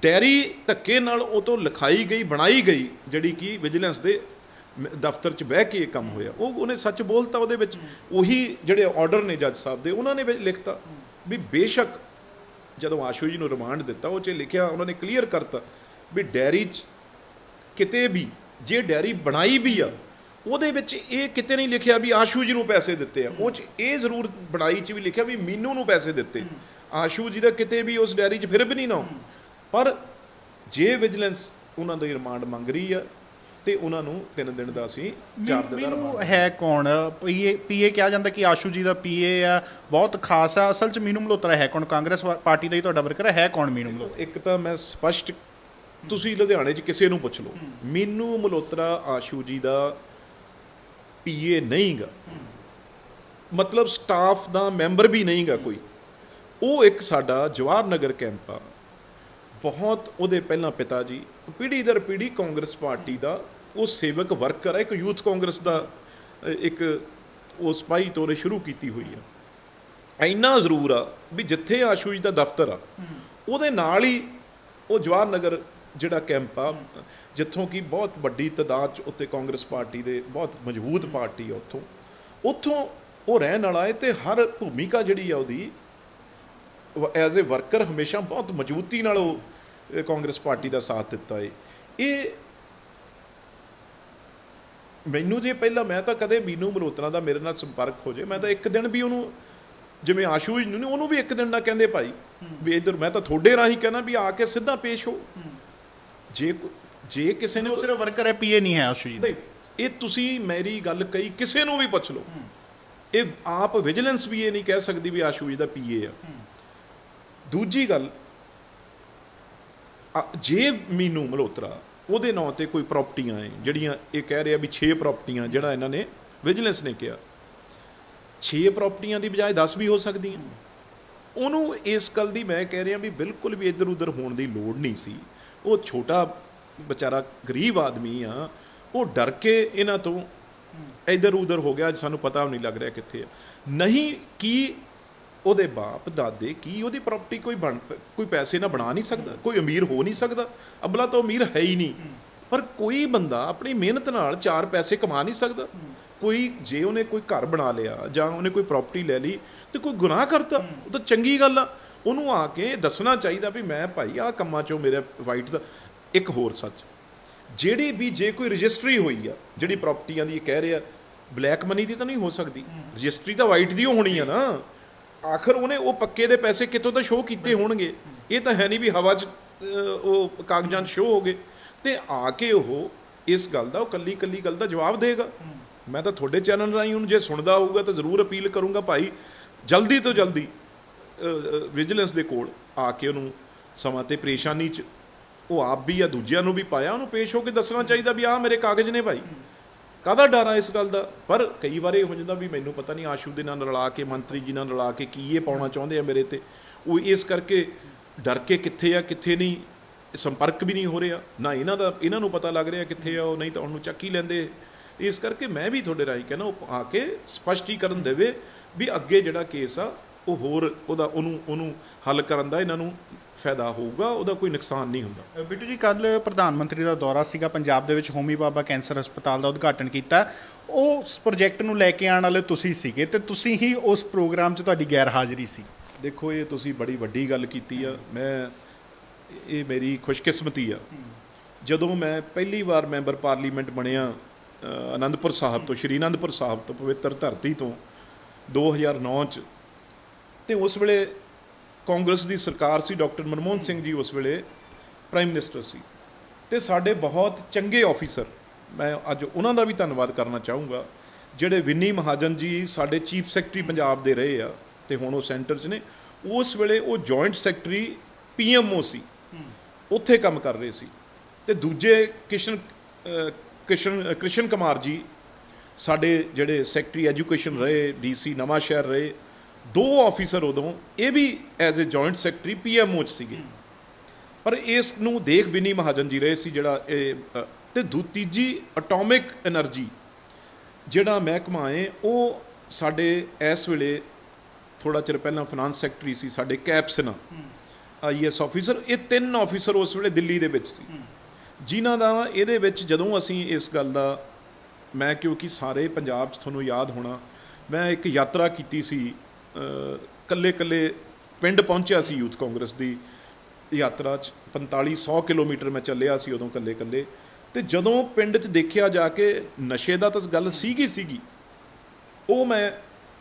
Speaker 1: ਡੈਰੀ ਧੱਕੇ ਨਾਲ ਉਹ ਤੋਂ ਲਿਖਾਈ ਗਈ, ਬਣਾਈ ਗਈ, ਜਿਹੜੀ ਕਿ ਵਿਜੀਲੈਂਸ ਦੇ ਦਫ਼ਤਰ 'ਚ ਬਹਿ ਕੇ ਇਹ ਕੰਮ ਹੋਇਆ। ਉਹਨੇ ਸੱਚ ਬੋਲਤਾ ਉਹਦੇ ਵਿੱਚ। ਉਹੀ ਜਿਹੜੇ ਆਰਡਰ ਨੇ ਜੱਜ ਸਾਹਿਬ ਦੇ, ਉਹਨਾਂ ਨੇ ਲਿਖਤਾ ਵੀ ਬੇਸ਼ੱਕ ਜਦੋਂ ਆਸ਼ੂ ਜੀ ਨੂੰ ਰਿਮਾਂਡ ਦਿੱਤਾ, ਉਹ 'ਚ ਲਿਖਿਆ, ਉਹਨਾਂ ਨੇ ਕਲੀਅਰ ਕਰਤਾ ਵੀ ਡੈਰੀ 'ਚ ਕਿਤੇ ਵੀ ਜੇ ਡੈਰੀ ਬਣਾਈ ਵੀ ਆ, ਉਹਦੇ ਵਿੱਚ ਇਹ ਕਿਤੇ ਨਹੀਂ ਲਿਖਿਆ ਵੀ ਆਸ਼ੂ ਜੀ ਨੂੰ ਪੈਸੇ ਦਿੱਤੇ ਆ। ਉਹ 'ਚ ਇਹ ਜ਼ਰੂਰ ਬਣਾਈ 'ਚ ਵੀ ਲਿਖਿਆ ਵੀ ਮੀਨੂ ਨੂੰ ਪੈਸੇ ਦਿੱਤੇ। ਆਸ਼ੂ ਜੀ ਦਾ ਕਿਤੇ ਵੀ ਉਸ ਡੈਰੀ 'ਚ ਫਿਰ ਵੀ ਨਹੀਂ ਨਾ। ਪਰ ਜੇ ਵਿਜੀਲੈਂਸ ਉਹਨਾਂ ਦਾ ਰਿਮਾਂਡ ਮੰਗ ਰਹੀ ਆ, ਤੇ ਉਹਨਾਂ ਨੂੰ 3 ਦਿਨ ਦਾ ਅਸੀਂ 4 ਦਿਨ ਦਾ ਰਿਮਾਂਡ।
Speaker 2: ਹੈ ਕੌਣ ਪੀਏ ਕਿਹਾ ਜਾਂਦਾ ਕਿ ਆਸ਼ੂ ਜੀ ਦਾ ਪੀਏ ਆ, ਬਹੁਤ ਖਾਸ ਆ। ਅਸਲ 'ਚ ਮੀਨੂ ਮਲਹੋਤਰਾ ਹੈ ਕੌਣ? ਕਾਂਗਰਸ ਪਾਰਟੀ ਦਾ ਹੀ ਤੁਹਾਡਾ ਵਰਕਰ ਹੈ ਕੌਣ ਮੀਨੂ ਮਲਹੋਤਰਾ?
Speaker 1: ਇੱਕ ਤਾਂ ਮੈਂ ਸਪਸ਼ਟ, ਤੁਸੀਂ ਲੁਧਿਆਣੇ 'ਚ ਕਿਸੇ ਨੂੰ ਪੁੱਛ ਲਓ, ਮੀਨੂ ਮਲਹੋਤਰਾ ਆਸ਼ੂ ਜੀ ਦਾ ਪੀਏ ਨਹੀਂ ਗਾ, ਮਤਲਬ ਸਟਾਫ ਦਾ ਮੈਂਬਰ ਵੀ ਨਹੀਂ ਗਾ ਕੋਈ। ਉਹ ਇੱਕ ਸਾਡਾ ਜਵਾਹਰ ਨਗਰ ਕੈਂਪ ਆ, ਬਹੁਤ ਉਹਦੇ ਪਹਿਲਾਂ ਪਿਤਾ ਜੀ ਪੀੜ੍ਹੀ ਦਰ ਪੀੜ੍ਹੀ ਕਾਂਗਰਸ ਪਾਰਟੀ ਦਾ ਉਹ ਸੇਵਕ ਵਰਕਰ ਹੈ। ਇੱਕ ਯੂਥ ਕਾਂਗਰਸ ਦਾ ਇੱਕ ਉਹ ਸਿਪਾਹੀ ਤੋਂ ਸ਼ੁਰੂ ਕੀਤੀ ਹੋਈ ਆ। ਇੰਨਾ ਜ਼ਰੂਰ ਆ ਵੀ ਜਿੱਥੇ ਆਸ਼ੂ ਜੀ ਦਾ ਦਫ਼ਤਰ ਆ, ਉਹਦੇ ਨਾਲ ਹੀ ਉਹ ਜਵਾਹਰ ਨਗਰ ਜਿਹੜਾ ਕੈਂਪ ਆ, ਜਿੱਥੋਂ ਕਿ ਬਹੁਤ ਵੱਡੀ ਤਾਦਾਦ 'ਚ ਉੱਤੇ ਕਾਂਗਰਸ ਪਾਰਟੀ ਦੇ ਬਹੁਤ ਮਜ਼ਬੂਤ ਪਾਰਟੀ ਆ, ਉੱਥੋਂ ਉਹ ਰਹਿਣ ਵਾਲਾ ਹੈ। ਤੇ ਹਰ ਭੂਮਿਕਾ ਜਿਹੜੀ ਆ ਉਹਦੀ ਐਜ਼ ਏ ਵਰਕਰ ਹਮੇਸ਼ਾ ਬਹੁਤ ਮਜ਼ਬੂਤੀ ਨਾਲ ਉਹ ਕਾਂਗਰਸ ਪਾਰਟੀ ਦਾ ਸਾਥ ਦਿੱਤਾ ਹੈ। ਇਹ ਮੈਨੂੰ ਜੇ ਪਹਿਲਾਂ, ਮੈਂ ਤਾਂ ਕਦੇ ਮੀਨੂ ਮਲਹੋਤਰਾ ਦਾ ਮੇਰੇ ਨਾਲ ਸੰਪਰਕ ਹੋ ਜੇ, ਮੈਂ ਤਾਂ ਇੱਕ ਦਿਨ ਵੀ ਉਹਨੂੰ, ਜਿਵੇਂ ਆਸ਼ੂ ਜੀ ਨੂੰ ਉਹਨੂੰ ਵੀ ਇੱਕ ਦਿਨ ਨਾ ਕਹਿੰਦੇ ਭਾਈ ਵੀ ਇੱਧਰ, ਮੈਂ ਤਾਂ ਤੁਹਾਡੇ ਰਾਹੀਂ ਕਹਿਣਾ ਵੀ ਆ ਕੇ ਸਿੱਧਾ ਪੇਸ਼ ਹੋ। ਜੇ ਕਿਸੇ ਨੇ,
Speaker 2: ਸਿਰਫ ਵਰਕਰ ਹੈ, ਪੀਏ ਨਹੀਂ ਹੈ ਆਸ਼ੂ ਜੀ।
Speaker 1: ਨਹੀਂ, ਇਹ ਤੁਸੀਂ ਮੇਰੀ ਗੱਲ ਕਹੀ, ਕਿਸੇ ਨੂੰ ਵੀ ਪੁੱਛ ਲਓ, ਇਹ ਆਪ ਵਿਜੀਲੈਂਸ ਵੀ ਇਹ ਨਹੀਂ ਕਹਿ ਸਕਦੀ ਵੀ ਆਸ਼ੂ ਜੀ ਦਾ ਪੀਏ ਆ। ਦੂਜੀ ਗੱਲ, ਜੇ ਮੀਨੂ ਮਲਹੋਤਰਾ ਉਹਦੇ ਨਾਂ ਤੇ ਕੋਈ ਪ੍ਰਾਪਰਟੀਆਂ ਹੈ ਜਿਹੜੀਆਂ ਇਹ ਕਹਿ ਰਿਹਾ ਵੀ 6 ਪ੍ਰਾਪਰਟੀਆਂ, ਜਿਹੜਾ ਇਹਨਾਂ ਨੇ ਵਿਜੀਲੈਂਸ ਨੇ ਕਿਹਾ 6 ਪ੍ਰਾਪਰਟੀਆਂ ਦੀ ਬਜਾਏ 10 ਵੀ ਹੋ ਸਕਦੀਆਂ, ਉਹਨੂੰ ਇਸ ਗੱਲ ਦੀ ਮੈਂ ਕਹਿ ਰਿਹਾ ਵੀ ਬਿਲਕੁਲ ਵੀ ਇੱਧਰ ਉੱਧਰ ਹੋਣ ਦੀ ਲੋੜ ਨਹੀਂ ਸੀ। ਉਹ ਛੋਟਾ ਵਿਚਾਰਾ ਗਰੀਬ ਆਦਮੀ ਆ, ਉਹ ਡਰ ਕੇ ਇਹਨਾਂ ਤੋਂ ਇੱਧਰ ਉੱਧਰ ਹੋ ਗਿਆ, ਸਾਨੂੰ ਪਤਾ ਵੀ ਨਹੀਂ ਲੱਗ ਰਿਹਾ ਕਿੱਥੇ ਆ। ਨਹੀਂ ਕਿ ਉਹਦੇ ਬਾਪ ਦਾਦੇ ਕੀ ਉਹਦੀ ਪ੍ਰਾਪਰਟੀ ਕੋਈ ਪੈਸੇ ਨਾਲ ਬਣਾ ਨਹੀਂ ਸਕਦਾ, ਕੋਈ ਅਮੀਰ ਹੋ ਨਹੀਂ ਸਕਦਾ, ਅਬਲਾ ਤਾਂ ਅਮੀਰ ਹੈ ਹੀ ਨਹੀਂ। ਪਰ ਕੋਈ ਬੰਦਾ ਆਪਣੀ ਮਿਹਨਤ ਨਾਲ 4 ਪੈਸੇ ਕਮਾ ਨਹੀਂ ਸਕਦਾ? ਕੋਈ ਜੇ ਉਹਨੇ ਕੋਈ ਘਰ ਬਣਾ ਲਿਆ ਜਾਂ ਉਹਨੇ ਕੋਈ ਪ੍ਰਾਪਰਟੀ ਲੈ ਲਈ ਤੇ ਕੋਈ ਗੁਨਾਹ ਕਰਤਾ, ਉਹ ਤਾਂ ਚੰਗੀ ਗੱਲ ਆ। ਉਹਨੂੰ ਆ ਕੇ ਦੱਸਣਾ ਚਾਹੀਦਾ ਵੀ ਮੈਂ ਭਾਈ ਆਹ ਕੰਮਾਂ 'ਚੋਂ ਮੇਰੇ ਵਾਈਟ ਦਾ। ਇੱਕ ਹੋਰ ਸੱਚ, ਜਿਹੜੀ ਵੀ ਜੇ ਕੋਈ ਰਜਿਸਟਰੀ ਹੋਈ ਆ ਜਿਹੜੀ ਪ੍ਰਾਪਰਟੀਆਂ ਦੀ ਕਹਿ ਰਿਹਾ, ਬਲੈਕ ਮਨੀ ਦੀ ਤਾਂ ਨਹੀਂ ਹੋ ਸਕਦੀ, ਰਜਿਸਟਰੀ ਤਾਂ ਵਾਈਟ ਦੀ ਹੋਣੀ ਆ ਨਾ। ਆਖਰ ਉਹਨੇ ਉਹ ਪੱਕੇ ਦੇ ਪੈਸੇ ਕਿੱਥੋਂ ਤਾਂ ਸ਼ੋਅ ਕੀਤੇ ਹੋਣਗੇ, ਇਹ ਤਾਂ ਹੈ ਨਹੀਂ ਵੀ ਹਵਾ 'ਚ ਉਹ ਕਾਗਜ਼ਾਂ 'ਚ ਸ਼ੋਅ ਹੋ ਗਏ। ਤੇ ਆ ਕੇ ਉਹ ਇਸ ਗੱਲ ਦਾ, ਉਹ ਕੱਲੀ ਗੱਲ ਦਾ ਜਵਾਬ ਦੇਗਾ। ਮੈਂ ਤਾਂ ਤੁਹਾਡੇ ਚੈਨਲ ਰਾਹੀਂ ਉਹਨੂੰ ਜੇ ਸੁਣਦਾ ਹੋਊਗਾ ਤਾਂ ਜ਼ਰੂਰ ਅਪੀਲ ਕਰੂੰਗਾ, ਭਾਈ ਜਲਦੀ ਤੋਂ ਜਲਦੀ ਵਿਜੀਲੈਂਸ ਦੇ ਕੋਲ ਆ ਕੇ ਉਹਨੂੰ ਸਮਾਂ ਤੇ ਪਰੇਸ਼ਾਨੀ 'ਚ ਉਹ ਆਪ ਵੀ ਆ ਦੂਜਿਆਂ ਨੂੰ ਵੀ ਪਾਇਆ, ਉਹਨੂੰ ਪੇਸ਼ ਹੋ ਕੇ ਦੱਸਣਾ ਚਾਹੀਦਾ ਵੀ ਆਹ ਮੇਰੇ ਕਾਗਜ਼ ਨੇ ਭਾਈ। ਕਾਹਦਾ ਡਰ ਆ ਇਸ ਗੱਲ ਦਾ? ਪਰ ਕਈ ਵਾਰ ਇਹ ਹੋ ਜਾਂਦਾ ਵੀ ਮੈਨੂੰ ਪਤਾ ਨਹੀਂ ਆਸ਼ੂ ਦੇ ਨਾਲ ਰਲਾ ਕੇ, ਮੰਤਰੀ ਜੀ ਨਾਲ ਰਲਾ ਕੇ ਕੀ ਇਹ ਪਾਉਣਾ ਚਾਹੁੰਦੇ ਆ ਮੇਰੇ ਤੇ, ਉਹ ਇਸ ਕਰਕੇ ਡਰ ਕੇ ਕਿੱਥੇ ਆ ਕਿੱਥੇ ਨਹੀਂ, ਸੰਪਰਕ ਵੀ ਨਹੀਂ ਹੋ ਰਿਹਾ ਨਾ ਇਹਨਾਂ ਨੂੰ ਪਤਾ ਲੱਗ ਰਿਹਾ ਕਿੱਥੇ ਆ ਉਹ, ਨਹੀਂ ਤਾਂ ਉਹਨੂੰ ਚੱਕ ਹੀ ਲੈਂਦੇ। ਇਸ ਕਰਕੇ ਮੈਂ ਵੀ ਤੁਹਾਡੇ ਰਾਹੀਂ ਕਹਿੰਦਾ ਉਹ ਆ ਕੇ ਸਪਸ਼ਟੀਕਰਨ ਦੇਵੇ ਵੀ ਅੱਗੇ ਜਿਹੜਾ ਕੇਸ ਆ ਉਹ ਹੋਰ ਉਹਨੂੰ ਹੱਲ ਕਰਨ ਦਾ ਇਹਨਾਂ ਨੂੰ ਫਾਇਦਾ ਹੋਊਗਾ, ਉਹਦਾ ਕੋਈ ਨੁਕਸਾਨ ਨਹੀਂ ਹੁੰਦਾ।
Speaker 2: ਬਿੱਟੂ ਜੀ, ਕੱਲ੍ਹ ਪ੍ਰਧਾਨ ਮੰਤਰੀ ਦਾ ਦੌਰਾ ਸੀਗਾ ਪੰਜਾਬ ਦੇ ਵਿੱਚ, ਹੋਮੀ ਬਾਬਾ ਕੈਂਸਰ ਹਸਪਤਾਲ ਦਾ ਉਦਘਾਟਨ ਕੀਤਾ। ਉਸ ਪ੍ਰੋਜੈਕਟ ਨੂੰ ਲੈ ਕੇ ਆਉਣ ਵਾਲੇ ਤੁਸੀਂ ਸੀਗੇ ਤੇ ਤੁਸੀਂ ਹੀ ਉਸ ਪ੍ਰੋਗਰਾਮ 'ਚ ਤੁਹਾਡੀ ਗੈਰ ਹਾਜ਼ਰੀ ਸੀ। ਦੇਖੋ,
Speaker 1: ਇਹ ਤੁਸੀਂ ਬੜੀ ਵੱਡੀ ਗੱਲ ਕੀਤੀ ਆ। ਇਹ ਮੇਰੀ ਖੁਸ਼ਕਿਸਮਤੀ ਆ, ਜਦੋਂ ਮੈਂ ਪਹਿਲੀ ਵਾਰ ਮੈਂਬਰ ਪਾਰਲੀਮੈਂਟ ਬਣਿਆ ਆਨੰਦਪੁਰ ਸਾਹਿਬ ਤੋਂ, ਸ਼੍ਰੀ ਆਨੰਦਪੁਰ ਸਾਹਿਬ ਤੋਂ, ਪਵਿੱਤਰ ਧਰਤੀ ਤੋਂ 2009 'ਚ, ਤੇ ਉਸ ਵੇਲੇ ਕਾਂਗਰਸ ਦੀ ਸਰਕਾਰ ਸੀ, ਡਾਕਟਰ ਮਨਮੋਹਨ ਸਿੰਘ ਜੀ ਉਸ ਵੇਲੇ ਪ੍ਰਾਈਮ ਮਿਨਿਸਟਰ ਸੀ, ਤੇ ਸਾਡੇ ਬਹੁਤ ਚੰਗੇ ਆਫੀਸਰ, ਮੈਂ ਅੱਜ ਉਹਨਾਂ ਦਾ ਵੀ ਧੰਨਵਾਦ ਕਰਨਾ ਚਾਹੂੰਗਾ, ਜਿਹੜੇ ਵਿੰਨੀ ਮਹਾਜਨ ਜੀ ਸਾਡੇ ਚੀਫ ਸੈਕਟਰੀ ਪੰਜਾਬ ਦੇ ਰਹੇ ਆ ਤੇ ਹੁਣ ਉਹ ਸੈਂਟਰ 'ਚ ਨੇ। ਉਸ ਵੇਲੇ ਉਹ ਜੁਆਇੰਟ ਸੈਕਟਰੀ PMO ਸੀ, ਉੱਥੇ ਕੰਮ ਕਰ ਰਹੇ ਸੀ। ਤੇ ਦੂਜੇ ਕ੍ਰਿਸ਼ਨ ਕੁਮਾਰ ਜੀ ਸਾਡੇ ਜਿਹੜੇ ਸੈਕਟਰੀ ਐਜੂਕੇਸ਼ਨ ਰਹੇ, DC ਨਵਾਂ ਸ਼ਹਿਰ ਰਹੇ, 2 ਆਫੀਸਰ ਉਦੋਂ ਇਹ ਵੀ as a joint secretary PMO 'ਚ ਸੀਗੇ। ਪਰ ਇਸ ਨੂੰ ਦੇਖ ਵਿਨੀ ਮਹਾਜਨ ਜੀ ਰਹੇ ਸੀ ਜਿਹੜਾ ਇਹ। ਤੇ ਤੀਜੀ ਐਟੋਮਿਕ ਐਨਰਜੀ ਜਿਹੜਾ ਮਹਿਕਮਾ ਹੈ, ਉਹ ਸਾਡੇ ਇਸ ਵੇਲੇ ਥੋੜ੍ਹਾ ਚਿਰ ਪਹਿਲਾਂ ਫਾਈਨਾਂਸ ਸੈਕਟਰੀ ਸੀ ਸਾਡੇ ਕੈਪਸਨਾ IAS ਆਫੀਸਰ। ਇਹ 3 ਆਫੀਸਰ ਉਸ ਵੇਲੇ ਦਿੱਲੀ ਦੇ ਵਿੱਚ ਸੀ, ਜਿਨ੍ਹਾਂ ਦਾ ਇਹਦੇ ਵਿੱਚ ਜਦੋਂ ਅਸੀਂ ਇਸ ਗੱਲ ਦਾ, ਮੈਂ ਕਿਉਂਕਿ ਸਾਰੇ ਪੰਜਾਬ 'ਚ ਤੁਹਾਨੂੰ ਯਾਦ ਹੋਣਾ, ਮੈਂ ਇੱਕ ਯਾਤਰਾ ਕੀਤੀ ਸੀ, ਕੱਲੇ ਪਿੰਡ ਪਹੁੰਚਿਆ ਸੀ ਯੂਥ ਕਾਂਗਰਸ ਦੀ ਯਾਤਰਾ 'ਚ। 4500 ਕਿਲੋਮੀਟਰ ਮੈਂ ਚੱਲਿਆ ਸੀ ਉਦੋਂ ਕੱਲੇ। ਤੇ ਜਦੋਂ ਪਿੰਡ 'ਚ ਦੇਖਿਆ ਜਾ ਕੇ, ਨਸ਼ੇ ਦਾ ਤਾਂ ਗੱਲ ਸੀਗੀ, ਉਹ ਮੈਂ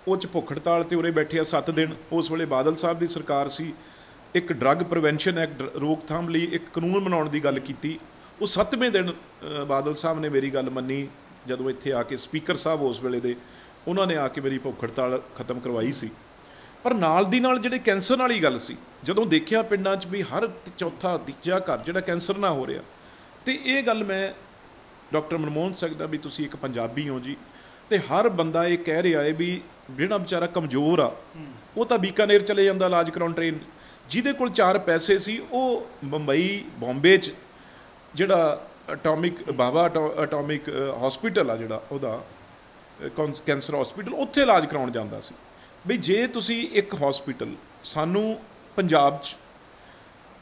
Speaker 1: ਉਹ 'ਚ ਭੁੱਖ ਹੜਤਾਲ 'ਤੇ ਉਰੇ ਬੈਠਿਆ 7 ਦਿਨ। ਉਸ ਵੇਲੇ ਬਾਦਲ ਸਾਹਿਬ ਦੀ ਸਰਕਾਰ ਸੀ, ਇੱਕ ਡਰੱਗ ਪ੍ਰੀਵੈਂਸ਼ਨ ਐਕਟ, ਰੋਕਥਾਮ ਲਈ ਇੱਕ ਕਾਨੂੰਨ ਬਣਾਉਣ ਦੀ ਗੱਲ ਕੀਤੀ। ਉਹ 7ਵੇਂ ਦਿਨ ਬਾਦਲ ਸਾਹਿਬ ਨੇ ਮੇਰੀ ਗੱਲ ਮੰਨੀ, ਜਦੋਂ ਇੱਥੇ ਆ ਕੇ ਸਪੀਕਰ ਸਾਹਿਬ ਉਸ ਵੇਲੇ ਦੇ, ਉਹਨਾਂ ਨੇ ਆ ਕੇ ਮੇਰੀ ਭੁੱਖ ਹੜਤਾਲ ਖਤਮ ਕਰਵਾਈ ਸੀ। ਪਰ ਨਾਲ ਦੀ ਨਾਲ ਜਿਹੜੇ ਕੈਂਸਰ ਵਾਲੀ ਗੱਲ ਸੀ, ਜਦੋਂ ਦੇਖਿਆ ਪਿੰਡਾਂ 'ਚ ਵੀ ਹਰ ਚੌਥਾ ਤੀਜਾ ਘਰ ਜਿਹੜਾ ਕੈਂਸਰ ਨਾਲ ਹੋ ਰਿਹਾ, ਤੇ ਇਹ ਗੱਲ ਮੈਂ ਡਾਕਟਰ ਮਨਮੋਹਨ ਸਿੰਘ ਦਾ ਵੀ ਤੁਸੀਂ ਇੱਕ ਪੰਜਾਬੀ ਹੋ ਜੀ, ਤੇ ਹਰ ਬੰਦਾ ਇਹ ਕਹਿ ਰਿਹਾ ਹੈ ਵੀ ਜਿਹੜਾ ਵਿਚਾਰਾ ਕਮਜ਼ੋਰ ਆ ਉਹ ਤਾਂ ਬੀਕਾਨੇਰ ਚਲੇ ਜਾਂਦਾ ਇਲਾਜ ਕਰਾਉਣ ਟ੍ਰੇਨ, ਜਿਹਦੇ ਕੋਲ 4 ਪੈਸੇ ਸੀ ਉਹ ਬੰਬਈ ਬੰਬੇ 'ਚ ਜਿਹੜਾ ਐਟੋਮਿਕ ਹਸਪੀਟਲ ਆ ਜਿਹੜਾ ਉਹਦਾ ਕੈਂਸਰ ਹਸਪੀਟਲ, ਉੱਥੇ ਇਲਾਜ ਕਰਾਉਣ ਜਾਂਦਾ ਸੀ। ਬਈ ਜੇ ਤੁਸੀਂ ਇੱਕ ਹਸਪੀਟਲ, ਸਾਨੂੰ ਪੰਜਾਬ 'ਚ